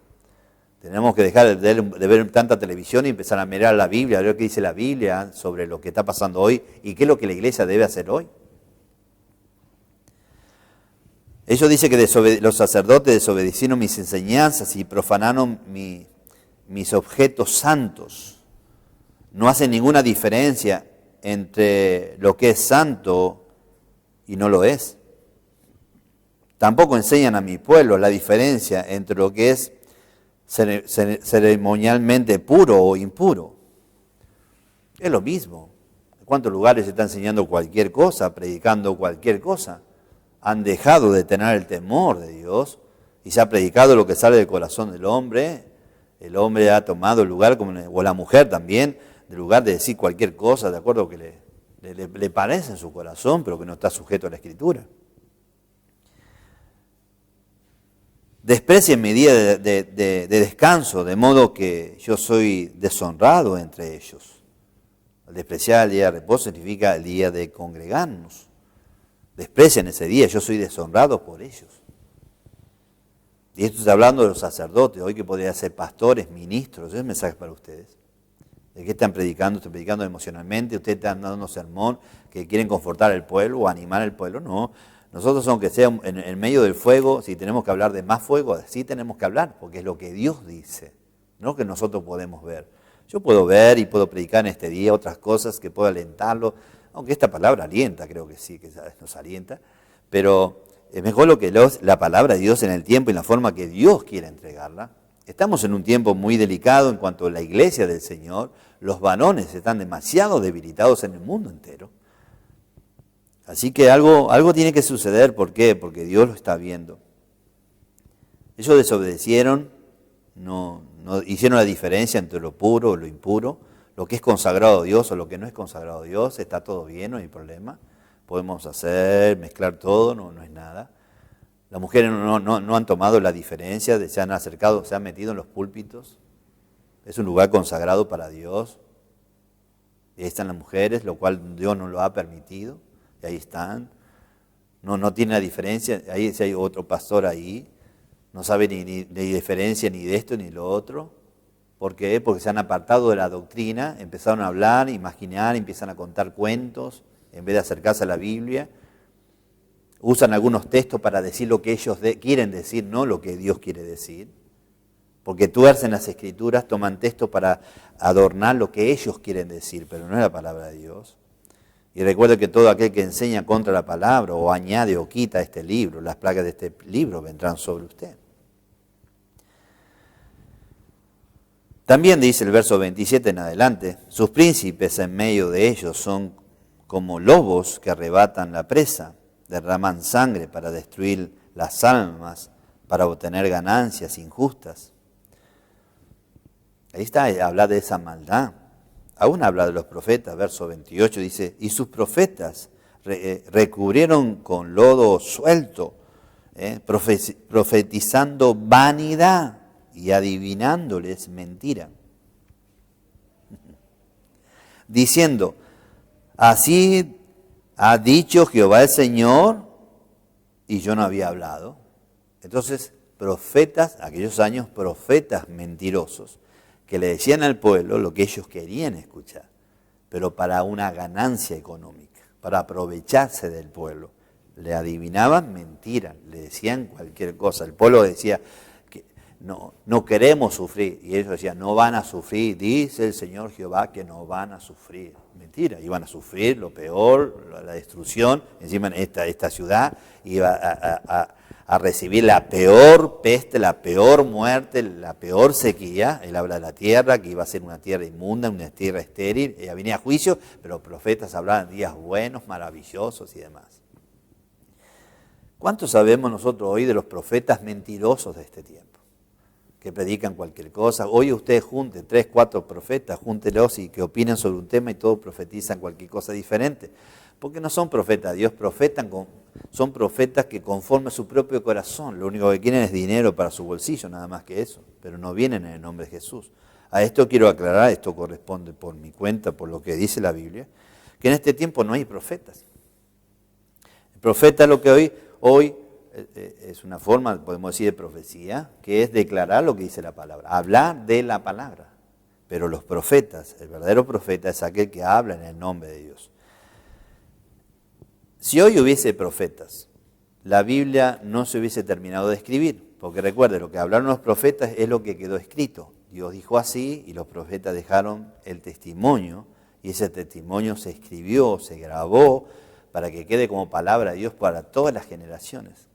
Tenemos que dejar de ver tanta televisión y empezar a mirar la Biblia, a ver qué dice la Biblia sobre lo que está pasando hoy y qué es lo que la iglesia debe hacer hoy. Ellos dicen que los sacerdotes desobedecieron mis enseñanzas y profanaron mis objetos santos. No hacen ninguna diferencia entre lo que es santo y no lo es. Tampoco enseñan a mi pueblo la diferencia entre lo que es ceremonialmente puro o impuro. Es lo mismo. ¿En cuántos lugares se está enseñando cualquier cosa, predicando cualquier cosa? Han dejado de tener el temor de Dios y se ha predicado lo que sale del corazón del hombre. El hombre ha tomado el lugar, o la mujer también, del lugar de decir cualquier cosa de acuerdo a lo que le parece en su corazón, pero que no está sujeto a la Escritura. Desprecian mi día de descanso, de modo que yo soy deshonrado entre ellos. Al despreciar el día de reposo significa el día de congregarnos. Desprecian ese día, yo soy deshonrado por ellos. Y esto está hablando de los sacerdotes, hoy que podrían ser pastores, ministros, es un mensaje para ustedes. ¿De qué están predicando? ¿Están predicando emocionalmente? ¿Ustedes están dando un sermón que quieren confortar al pueblo o animar al pueblo? No. Nosotros, aunque sea en medio del fuego, si tenemos que hablar de más fuego, sí tenemos que hablar, porque es lo que Dios dice, no que nosotros podemos ver. Yo puedo ver y puedo predicar en este día otras cosas que puedo alentarlo, aunque esta palabra alienta, creo que sí, que nos alienta, pero es mejor la palabra de Dios en el tiempo y en la forma que Dios quiere entregarla. Estamos en un tiempo muy delicado en cuanto a la iglesia del Señor. Los varones están demasiado debilitados en el mundo entero. Así que algo tiene que suceder. ¿Por qué? Porque Dios lo está viendo. Ellos desobedecieron, no hicieron la diferencia entre lo puro o lo impuro, lo que es consagrado a Dios o lo que no es consagrado a Dios. Está todo bien, no hay problema. Podemos mezclar todo, no es nada. Las mujeres no han tomado la diferencia, se han acercado, se han metido en los púlpitos. Es un lugar consagrado para Dios. Y ahí están las mujeres, lo cual Dios no lo ha permitido. Y ahí están. No tiene la diferencia. Ahí si hay otro pastor ahí, no sabe ni diferencia ni de esto ni lo otro. ¿Por qué? Porque se han apartado de la doctrina, empezaron a hablar, imaginar, empiezan a contar cuentos, en vez de acercarse a la Biblia. Usan algunos textos para decir lo que ellos quieren decir, no lo que Dios quiere decir. Porque tuercen las Escrituras, toman textos para adornar lo que ellos quieren decir, pero no es la palabra de Dios. Y recuerde que todo aquel que enseña contra la palabra o añade o quita este libro, las plagas de este libro vendrán sobre usted. También dice el verso 27 en adelante, sus príncipes en medio de ellos son como lobos que arrebatan la presa, derraman sangre para destruir las almas, para obtener ganancias injustas. Ahí está, habla de esa maldad. Aún habla de los profetas, verso 28, dice, y sus profetas recubrieron con lodo suelto, profetizando vanidad y adivinándoles mentira. Diciendo, así ha dicho Jehová el Señor, y yo no había hablado. Entonces, profetas, aquellos años, profetas mentirosos, que le decían al pueblo lo que ellos querían escuchar, pero para una ganancia económica, para aprovecharse del pueblo. Le adivinaban mentiras, le decían cualquier cosa. El pueblo decía que no queremos sufrir, y ellos decían, no van a sufrir, dice el Señor Jehová que no van a sufrir. Mentira, iban a sufrir lo peor, la destrucción. Encima esta ciudad iba a recibir la peor peste, la peor muerte, la peor sequía. Él habla de la tierra, que iba a ser una tierra inmunda, una tierra estéril. Ella venía a juicio, pero los profetas hablaban de días buenos, maravillosos y demás. ¿Cuánto sabemos nosotros hoy de los profetas mentirosos de este tiempo? Que predican cualquier cosa. Hoy usted junte 3, 4 profetas, júntelos y que opinen sobre un tema y todos profetizan cualquier cosa diferente. Porque no son profetas, Dios son profetas que conforme a su propio corazón, lo único que quieren es dinero para su bolsillo, nada más que eso, pero no vienen en el nombre de Jesús. A esto quiero aclarar, esto corresponde por mi cuenta, por lo que dice la Biblia, que en este tiempo no hay profetas. El profeta es lo que hoy es una forma, podemos decir, de profecía, que es declarar lo que dice la palabra, hablar de la palabra. Pero los profetas, el verdadero profeta es aquel que habla en el nombre de Dios. Si hoy hubiese profetas, la Biblia no se hubiese terminado de escribir, porque recuerde, lo que hablaron los profetas es lo que quedó escrito. Dios dijo así y los profetas dejaron el testimonio, y ese testimonio se escribió, se grabó, para que quede como palabra de Dios para todas las generaciones.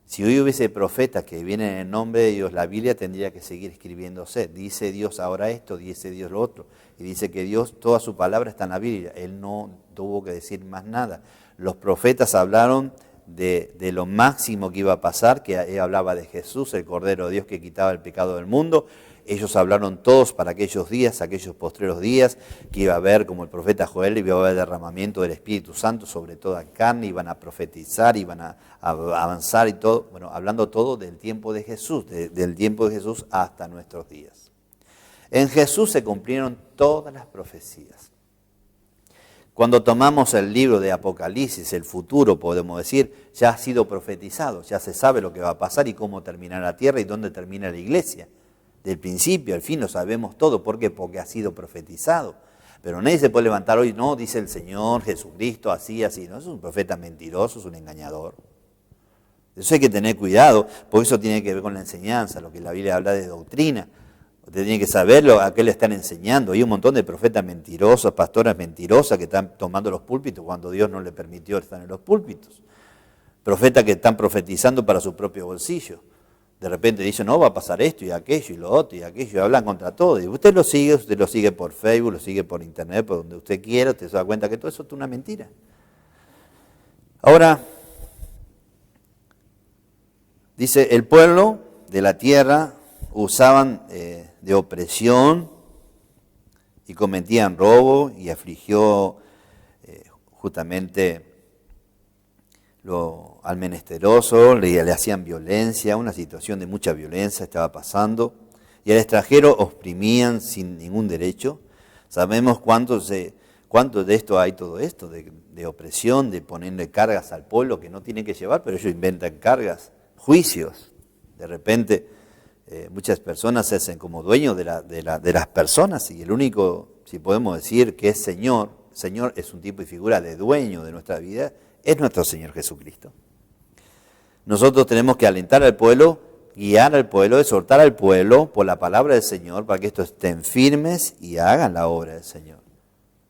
Si hoy hubiese profetas que vienen en el nombre de Dios, la Biblia tendría que seguir escribiéndose. Dice Dios ahora esto, dice Dios lo otro. Y dice que Dios, toda su palabra está en la Biblia. Él no tuvo que decir más nada. Los profetas hablaron de lo máximo que iba a pasar, que él hablaba de Jesús, el Cordero de Dios que quitaba el pecado del mundo. Ellos hablaron todos para aquellos días, aquellos postreros días, que iba a haber, como el profeta Joel, iba a haber derramamiento del Espíritu Santo sobre toda carne, iban a profetizar, iban a avanzar y todo. Bueno, hablando todo del tiempo de Jesús, del tiempo de Jesús hasta nuestros días. En Jesús se cumplieron todas las profecías. Cuando tomamos el libro de Apocalipsis, el futuro, podemos decir, ya ha sido profetizado, ya se sabe lo que va a pasar y cómo termina la tierra y dónde termina la iglesia. Del principio al fin lo sabemos todo. ¿Por qué? Porque ha sido profetizado. Pero nadie se puede levantar hoy, no, dice el Señor Jesucristo, así, así. No, es un profeta mentiroso, es un engañador. Eso hay que tener cuidado, porque eso tiene que ver con la enseñanza, lo que la Biblia habla de doctrina. Usted tiene que saberlo, a qué le están enseñando. Hay un montón de profetas mentirosos, pastoras mentirosas que están tomando los púlpitos cuando Dios no le permitió estar en los púlpitos. Profetas que están profetizando para su propio bolsillo. De repente dicen, no, va a pasar esto y aquello y lo otro y aquello, y hablan contra todo. Y usted lo sigue por Facebook, lo sigue por internet, por donde usted quiera, usted se da cuenta que todo eso es una mentira. Ahora, dice, el pueblo de la tierra usaban de opresión y cometían robo y afligió justamente al menesteroso, le hacían violencia, una situación de mucha violencia estaba pasando, y al extranjero oprimían sin ningún derecho. Sabemos cuánto de esto hay, todo esto, de opresión, de ponerle cargas al pueblo que no tienen que llevar, pero ellos inventan cargas, juicios. De repente muchas personas se hacen como dueños de las personas, y el único, si podemos decir que es Señor es un tipo y figura de dueño de nuestra vida, es nuestro Señor Jesucristo. Nosotros tenemos que alentar al pueblo, guiar al pueblo, exhortar al pueblo por la palabra del Señor para que estos estén firmes y hagan la obra del Señor.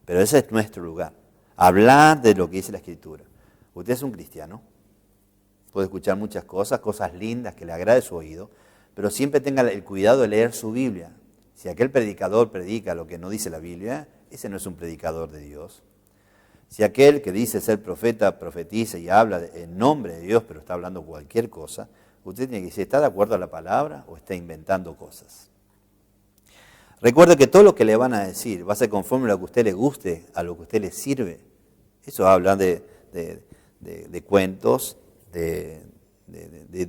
Pero ese es nuestro lugar, hablar de lo que dice la Escritura. Usted es un cristiano, puede escuchar muchas cosas lindas que le agrade su oído, pero siempre tenga el cuidado de leer su Biblia. Si aquel predicador predica lo que no dice la Biblia, ese no es un predicador de Dios. Si aquel que dice ser profeta, profetiza y habla en nombre de Dios, pero está hablando cualquier cosa, usted tiene que decir, ¿está de acuerdo a la palabra o está inventando cosas? Recuerde que todo lo que le van a decir va a ser conforme a lo que a usted le guste, a lo que a usted le sirve. Eso habla de cuentos, de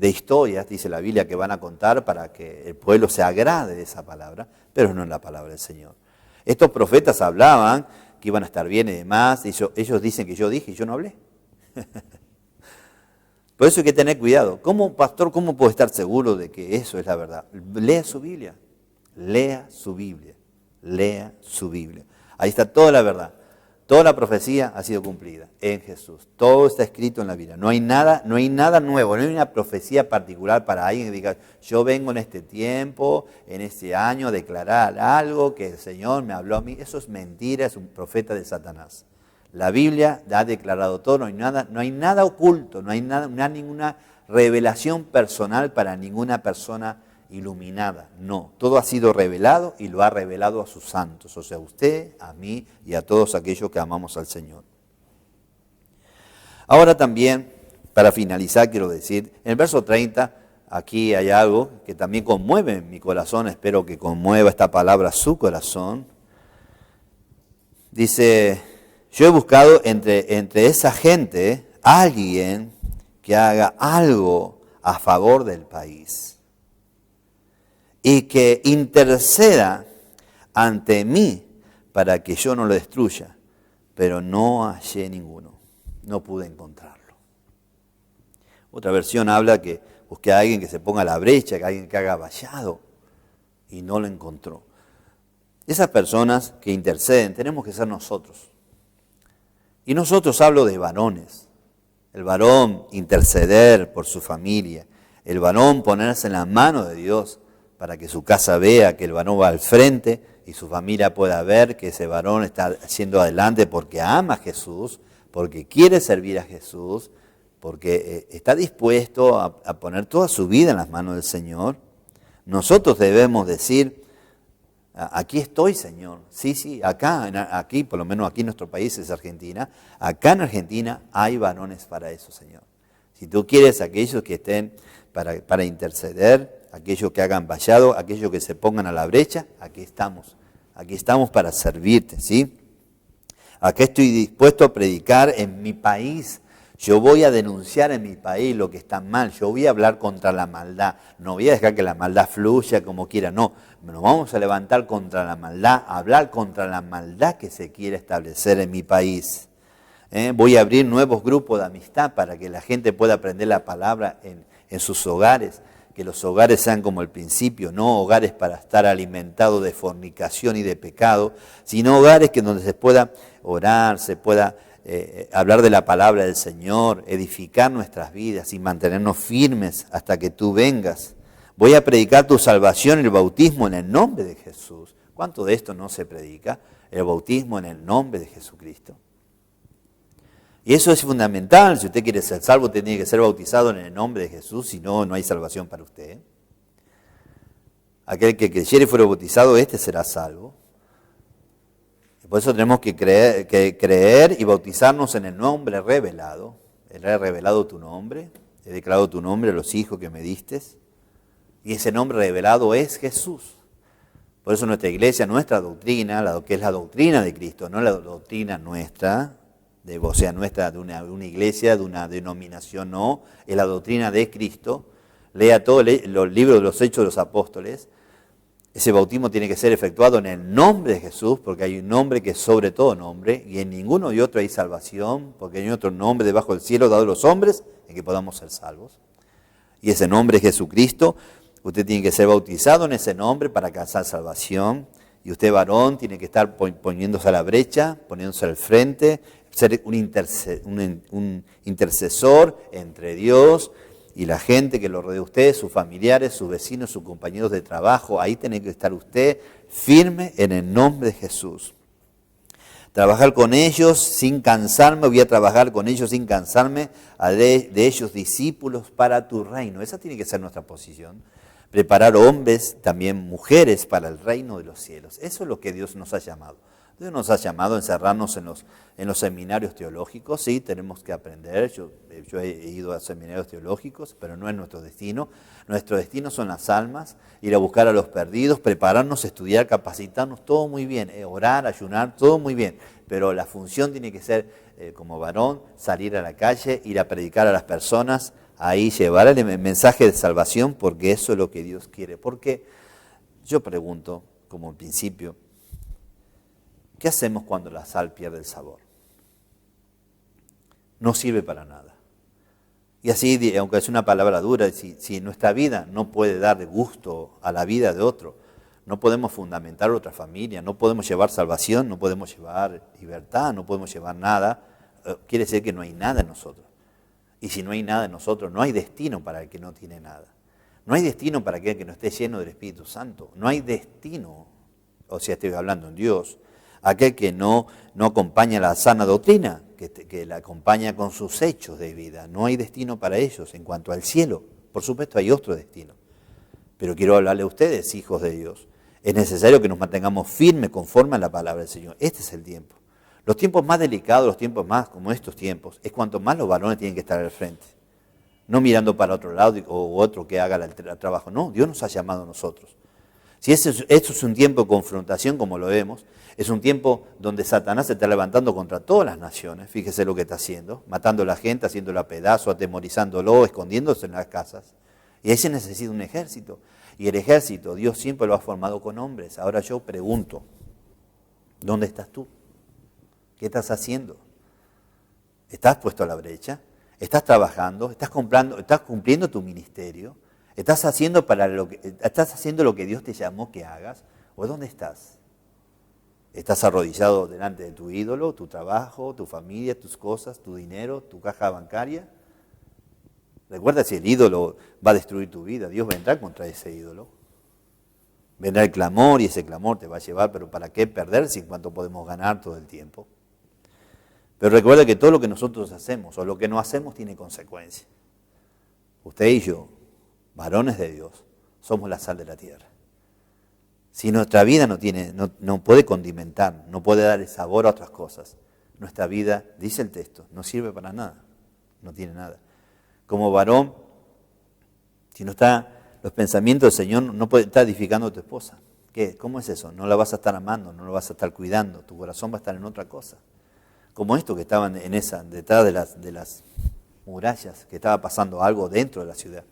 historias, dice la Biblia, que van a contar para que el pueblo se agrade de esa palabra, pero no en la palabra del Señor. Estos profetas hablaban que iban a estar bien y demás, y ellos dicen que yo dije y yo no hablé. Por eso hay que tener cuidado. ¿Cómo, pastor, cómo puedo estar seguro de que eso es la verdad? Lea su Biblia. Lea su Biblia. Lea su Biblia. Ahí está toda la verdad. Toda la profecía ha sido cumplida en Jesús. Todo está escrito en la Biblia. No hay nada nuevo, no hay una profecía particular para alguien que diga, yo vengo en este tiempo, en este año, a declarar algo que el Señor me habló a mí. Eso es mentira, es un profeta de Satanás. La Biblia ha declarado todo, no hay nada oculto, no hay ninguna revelación personal para ninguna persona iluminada. No, todo ha sido revelado y lo ha revelado a sus santos, o sea, a usted, a mí y a todos aquellos que amamos al Señor. Ahora también, para finalizar, quiero decir, en el verso 30, aquí hay algo que también conmueve mi corazón, espero que conmueva esta palabra su corazón. Dice, yo he buscado entre esa gente alguien que haga algo a favor del país y que interceda ante mí para que yo no lo destruya, pero no hallé ninguno, no pude encontrarlo. Otra versión habla que busqué a alguien que se ponga a la brecha, que alguien que haga vallado, y no lo encontró. Esas personas que interceden tenemos que ser nosotros. Y nosotros hablo de varones. El varón interceder por su familia, el varón ponerse en la mano de Dios para que su casa vea que el varón va al frente y su familia pueda ver que ese varón está haciendo adelante porque ama a Jesús, porque quiere servir a Jesús, porque está dispuesto a poner toda su vida en las manos del Señor. Nosotros debemos decir, aquí estoy, Señor. Sí, aquí, por lo menos aquí en nuestro país es Argentina. Acá en Argentina hay varones para eso, Señor. Si tú quieres aquellos que estén para interceder, aquellos que hagan vallado, aquellos que se pongan a la brecha, aquí estamos. Aquí estamos para servirte, ¿sí? Aquí estoy dispuesto a predicar en mi país. Yo voy a denunciar en mi país lo que está mal. Yo voy a hablar contra la maldad. No voy a dejar que la maldad fluya como quiera. No, nos vamos a levantar contra la maldad, a hablar contra la maldad que se quiere establecer en mi país. Voy a abrir nuevos grupos de amistad para que la gente pueda aprender la palabra en sus hogares. Que los hogares sean como el principio, no hogares para estar alimentados de fornicación y de pecado, sino hogares que donde se pueda orar, se pueda hablar de la palabra del Señor, edificar nuestras vidas y mantenernos firmes hasta que tú vengas. Voy a predicar tu salvación y el bautismo en el nombre de Jesús. ¿Cuánto de esto no se predica? El bautismo en el nombre de Jesucristo. Y eso es fundamental. Si usted quiere ser salvo, usted tiene que ser bautizado en el nombre de Jesús, si no, no hay salvación para usted. Aquel que creyere y fuere bautizado, este será salvo. Por eso tenemos que creer y bautizarnos en el nombre revelado. Él ha revelado tu nombre, he declarado tu nombre a los hijos que me diste. Y ese nombre revelado es Jesús. Por eso nuestra iglesia, nuestra doctrina, que es la doctrina de Cristo, no la doctrina nuestra, nuestra de una iglesia, de una denominación, no, es la doctrina de Cristo. Lea todos los libros de los Hechos de los Apóstoles. Ese bautismo tiene que ser efectuado en el nombre de Jesús, porque hay un nombre que es sobre todo nombre, y en ninguno y otro hay salvación, porque hay otro nombre debajo del cielo dado a los hombres en que podamos ser salvos. Y ese nombre es Jesucristo. Usted tiene que ser bautizado en ese nombre para alcanzar salvación. Y usted, varón, tiene que estar poniéndose a la brecha, poniéndose al frente, ser un intercesor entre Dios y la gente que lo rodea a usted, sus familiares, sus vecinos, sus compañeros de trabajo. Ahí tiene que estar usted firme en el nombre de Jesús. Trabajar con ellos sin cansarme, voy a trabajar con ellos sin cansarme, de ellos discípulos para tu reino. Esa tiene que ser nuestra posición. Preparar hombres, también mujeres para el reino de los cielos. Eso es lo que Dios nos ha llamado. Dios nos ha llamado a encerrarnos en los seminarios teológicos. Sí, tenemos que aprender. Yo he ido a seminarios teológicos, pero no es nuestro destino. Nuestro destino son las almas, ir a buscar a los perdidos, prepararnos, estudiar, capacitarnos, todo muy bien. Orar, ayunar, todo muy bien. Pero la función tiene que ser, como varón, salir a la calle, ir a predicar a las personas, ahí llevar el mensaje de salvación, porque eso es lo que Dios quiere. Porque yo pregunto, como principio, ¿qué hacemos cuando la sal pierde el sabor? No sirve para nada. Y así, aunque es una palabra dura, si nuestra vida no puede dar gusto a la vida de otro, No podemos fundamentar otra familia, no podemos llevar salvación, no podemos llevar libertad, no podemos llevar nada. Quiere decir que no hay nada en nosotros. Y si no hay nada en nosotros, no hay destino para el que no tiene nada. No hay destino para aquel que no esté lleno del Espíritu Santo. No hay destino, o sea, estoy hablando en Dios, aquel que no acompaña la sana doctrina, que la acompaña con sus hechos de vida. No hay destino para ellos en cuanto al cielo. Por supuesto hay otro destino. Pero quiero hablarle a ustedes, hijos de Dios. Es necesario que nos mantengamos firmes conforme a la palabra del Señor. Este es el tiempo. Los tiempos más delicados, los tiempos más como estos tiempos, es cuanto más los varones tienen que estar al frente. No mirando para otro lado o otro que haga el trabajo. No, Dios nos ha llamado a nosotros. Si esto es un tiempo de confrontación, como lo vemos, es un tiempo donde Satanás se está levantando contra todas las naciones. Fíjese lo que está haciendo, matando a la gente, haciéndola a pedazos, atemorizándolo, escondiéndose en las casas. Y ahí se necesita un ejército. Y el ejército, Dios siempre lo ha formado con hombres. Ahora yo pregunto, ¿dónde estás tú? ¿Qué estás haciendo? ¿Estás puesto a la brecha? ¿Estás trabajando? ¿Estás cumpliendo tu ministerio? ¿Estás haciendo lo que Dios te llamó que hagas? ¿O dónde estás? ¿Estás arrodillado delante de tu ídolo, tu trabajo, tu familia, tus cosas, tu dinero, tu caja bancaria? Recuerda, si el ídolo va a destruir tu vida, Dios va a entrar contra ese ídolo. Vendrá el clamor y ese clamor te va a llevar, pero ¿para qué perderse en cuanto podemos ganar todo el tiempo? Pero recuerda que todo lo que nosotros hacemos o lo que no hacemos tiene consecuencias. Usted y yo, varones de Dios, somos la sal de la tierra. Si nuestra vida no puede condimentar, no puede dar el sabor a otras cosas, nuestra vida, dice el texto, no sirve para nada, no tiene nada. Como varón, si no está los pensamientos del Señor, no puede estar edificando a tu esposa. ¿Qué? ¿Cómo es eso? No la vas a estar amando, no la vas a estar cuidando, tu corazón va a estar en otra cosa. Como esto que estaban detrás de las murallas, que estaba pasando algo dentro de la ciudad.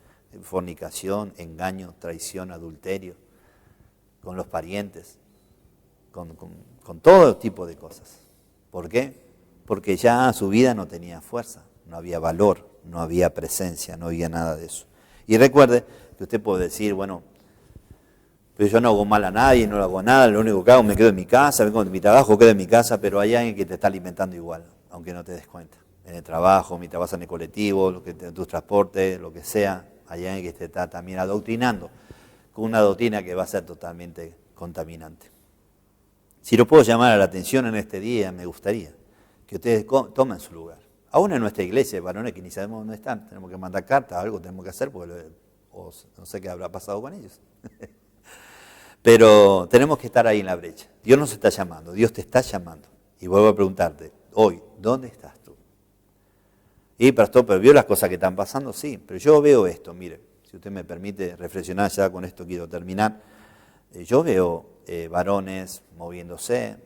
Fornicación, engaño, traición, adulterio, con los parientes, con todo tipo de cosas. ¿Por qué? Porque ya su vida no tenía fuerza, no había valor, no había presencia, no había nada de eso. Y recuerde que usted puede decir, bueno, pero yo no hago mal a nadie, no hago nada, lo único que hago me quedo en mi casa, vengo de mi trabajo, quedo en mi casa, pero hay alguien que te está alimentando igual, aunque no te des cuenta. En el trabajo, mientras vas en el colectivo, tus transportes, lo que sea, hay alguien que te está también adoctrinando con una doctrina que va a ser totalmente contaminante. Si lo puedo llamar a la atención en este día, me gustaría que ustedes tomen su lugar. Aún en nuestra iglesia, varones que ni sabemos dónde están, tenemos que mandar cartas, algo tenemos que hacer, porque no sé qué habrá pasado con ellos. Pero tenemos que estar ahí en la brecha. Dios nos está llamando, Dios te está llamando. Y vuelvo a preguntarte, hoy, ¿dónde estás tú? Y pastor, pero ¿vio las cosas que están pasando? Sí, pero yo veo esto, mire, si usted me permite reflexionar, ya con esto quiero terminar. Yo veo varones moviéndose,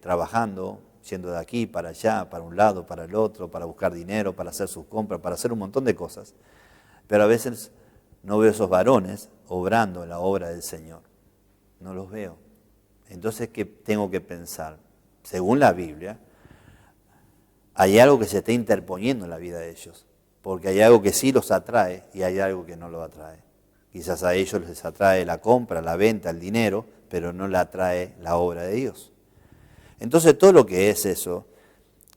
trabajando, yendo de aquí para allá, para un lado, para el otro, para buscar dinero, para hacer sus compras, para hacer un montón de cosas. Pero a veces no veo esos varones obrando en la obra del Señor. No los veo. Entonces, ¿qué tengo que pensar? Según la Biblia, hay algo que se está interponiendo en la vida de ellos. Porque hay algo que sí los atrae y hay algo que no los atrae. Quizás a ellos les atrae la compra, la venta, el dinero, pero no le atrae la obra de Dios. Entonces, todo lo que es eso,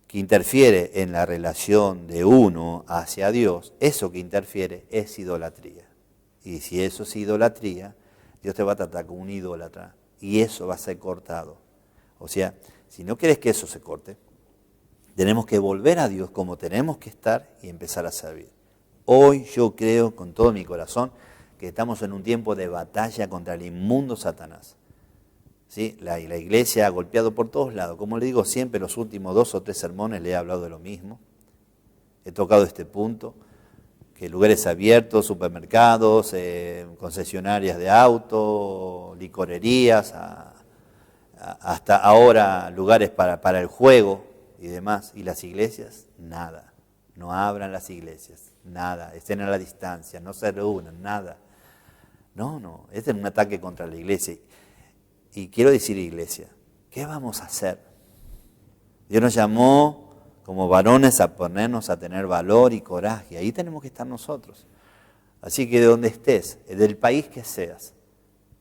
que interfiere en la relación de uno hacia Dios, eso que interfiere es idolatría. Y si eso es idolatría, Dios te va a tratar como un idólatra y eso va a ser cortado. O sea, si no quieres que eso se corte, tenemos que volver a Dios como tenemos que estar y empezar a servir. Hoy yo creo con todo mi corazón que estamos en un tiempo de batalla contra el inmundo Satanás. ¿Sí? La iglesia ha golpeado por todos lados. Como le digo siempre, los últimos 2 o 3 sermones le he hablado de lo mismo. He tocado este punto. Que lugares abiertos, supermercados, concesionarias de autos, licorerías, hasta ahora lugares para el juego y demás. Y las iglesias, nada. No abran las iglesias, nada. Estén a la distancia, no se reúnan, nada. No, este es un ataque contra la iglesia. Y quiero decir, iglesia, ¿qué vamos a hacer? Dios nos llamó como varones a ponernos a tener valor y coraje. Ahí tenemos que estar nosotros. Así que de donde estés, del país que seas,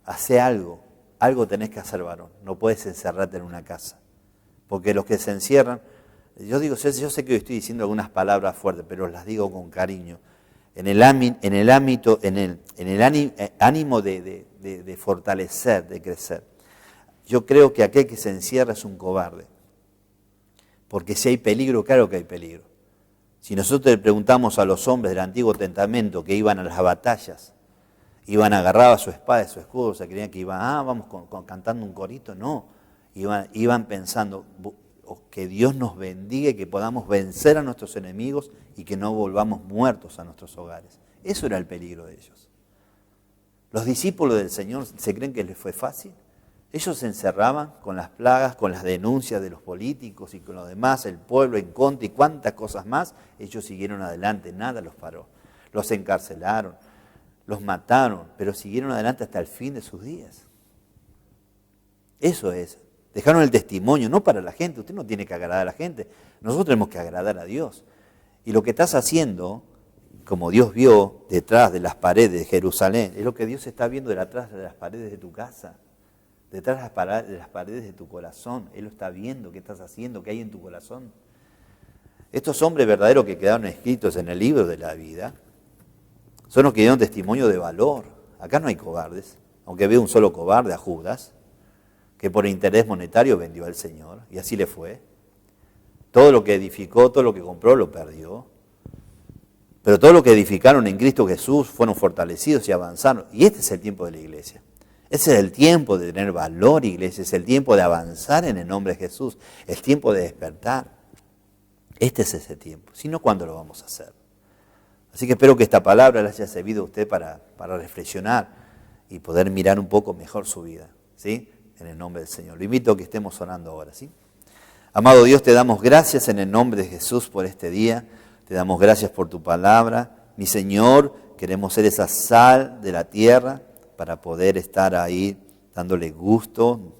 Hace algo. Algo tenés que hacer, varón. No puedes encerrarte en una casa. Porque los que se encierran, yo sé que hoy estoy diciendo algunas palabras fuertes, pero las digo con cariño. En el ánimo de fortalecer, de crecer. Yo creo que aquel que se encierra es un cobarde. Porque si hay peligro, claro que hay peligro. Si nosotros le preguntamos a los hombres del Antiguo Testamento que iban a las batallas, iban agarraban su espada y su escudo, se creían que iban, vamos cantando un corito, no. Iban pensando que Dios nos bendiga y que podamos vencer a nuestros enemigos y que no volvamos muertos a nuestros hogares. Eso era el peligro de ellos. Los discípulos del Señor, ¿se creen que les fue fácil? Ellos se encerraban con las plagas, con las denuncias de los políticos y con lo demás, el pueblo en contra y cuántas cosas más. Ellos siguieron adelante, nada los paró. Los encarcelaron, los mataron, pero siguieron adelante hasta el fin de sus días. Eso es. Dejaron el testimonio, no para la gente. Usted no tiene que agradar a la gente. Nosotros tenemos que agradar a Dios. Y lo que estás haciendo, como Dios vio detrás de las paredes de Jerusalén, es lo que Dios está viendo detrás de las paredes de tu casa. Detrás de las paredes de tu corazón. Él lo está viendo, qué estás haciendo, qué hay en tu corazón. Estos hombres verdaderos que quedaron escritos en el libro de la vida, son los que dieron testimonio de valor. Acá no hay cobardes, aunque veo un solo cobarde, a Judas, que por interés monetario vendió al Señor, y así le fue. Todo lo que edificó, todo lo que compró, lo perdió. Pero todo lo que edificaron en Cristo Jesús fueron fortalecidos y avanzaron. Y este es el tiempo de la iglesia. Ese es el tiempo de tener valor, iglesia. Es el tiempo de avanzar en el nombre de Jesús. Es tiempo de despertar. Este es ese tiempo. Si no, ¿cuándo lo vamos a hacer? Así que espero que esta palabra le haya servido a usted para reflexionar y poder mirar un poco mejor su vida, ¿sí? En el nombre del Señor. Lo invito a que estemos orando ahora, ¿sí? Amado Dios, te damos gracias en el nombre de Jesús por este día. Te damos gracias por tu palabra. Mi Señor, queremos ser esa sal de la tierra para poder estar ahí dándole gusto,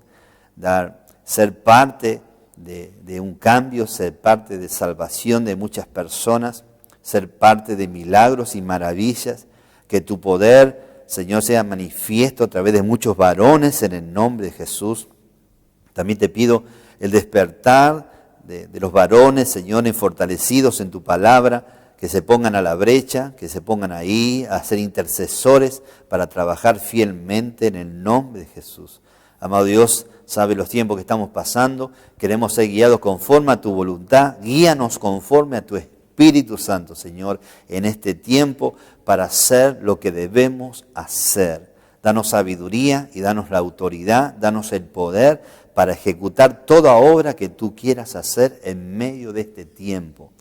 ser parte de un cambio, ser parte de salvación de muchas personas, ser parte de milagros y maravillas, que tu poder, Señor, sea manifiesto a través de muchos varones en el nombre de Jesús. También te pido el despertar de los varones, Señor, fortalecidos en tu palabra, que se pongan a la brecha, que se pongan ahí a ser intercesores para trabajar fielmente en el nombre de Jesús. Amado Dios, sabe los tiempos que estamos pasando, queremos ser guiados conforme a tu voluntad, guíanos conforme a tu Espíritu Santo, Señor, en este tiempo para hacer lo que debemos hacer. Danos sabiduría y danos la autoridad, danos el poder para ejecutar toda obra que tú quieras hacer en medio de este tiempo.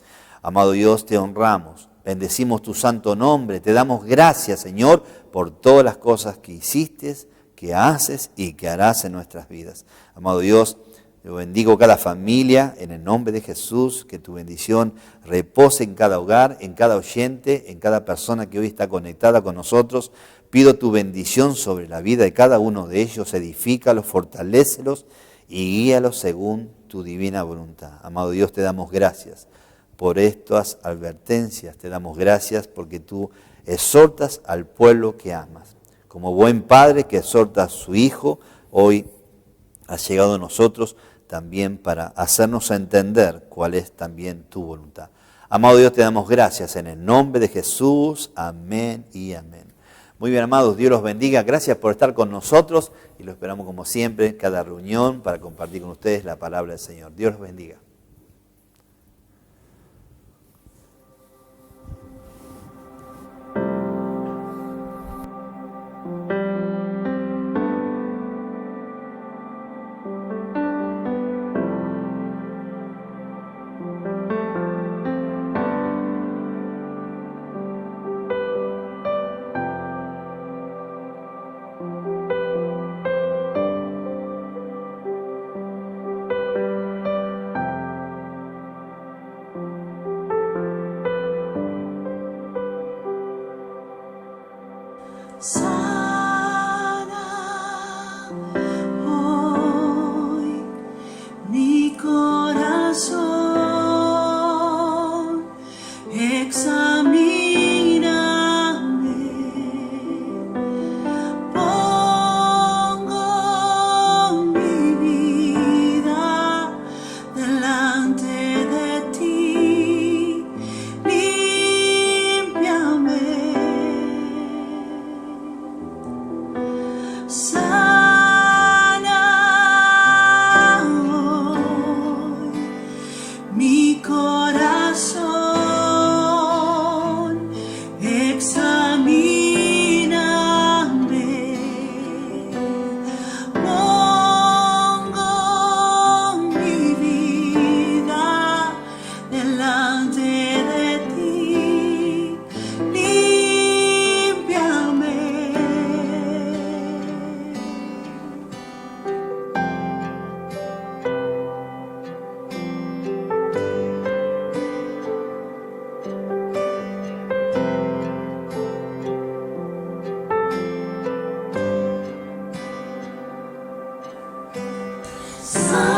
Amado Dios, te honramos, bendecimos tu santo nombre, te damos gracias, Señor, por todas las cosas que hiciste, que haces y que harás en nuestras vidas. Amado Dios, yo bendigo cada familia en el nombre de Jesús, que tu bendición repose en cada hogar, en cada oyente, en cada persona que hoy está conectada con nosotros. Pido tu bendición sobre la vida de cada uno de ellos, edifícalos, fortalécelos y guíalos según tu divina voluntad. Amado Dios, te damos gracias por estas advertencias, te damos gracias porque tú exhortas al pueblo que amas. Como buen padre que exhorta a su hijo, hoy has llegado a nosotros también para hacernos entender cuál es también tu voluntad. Amado Dios, te damos gracias en el nombre de Jesús. Amén y amén. Muy bien, amados, Dios los bendiga. Gracias por estar con nosotros y lo esperamos como siempre, cada reunión para compartir con ustedes la palabra del Señor. Dios los bendiga. Santo.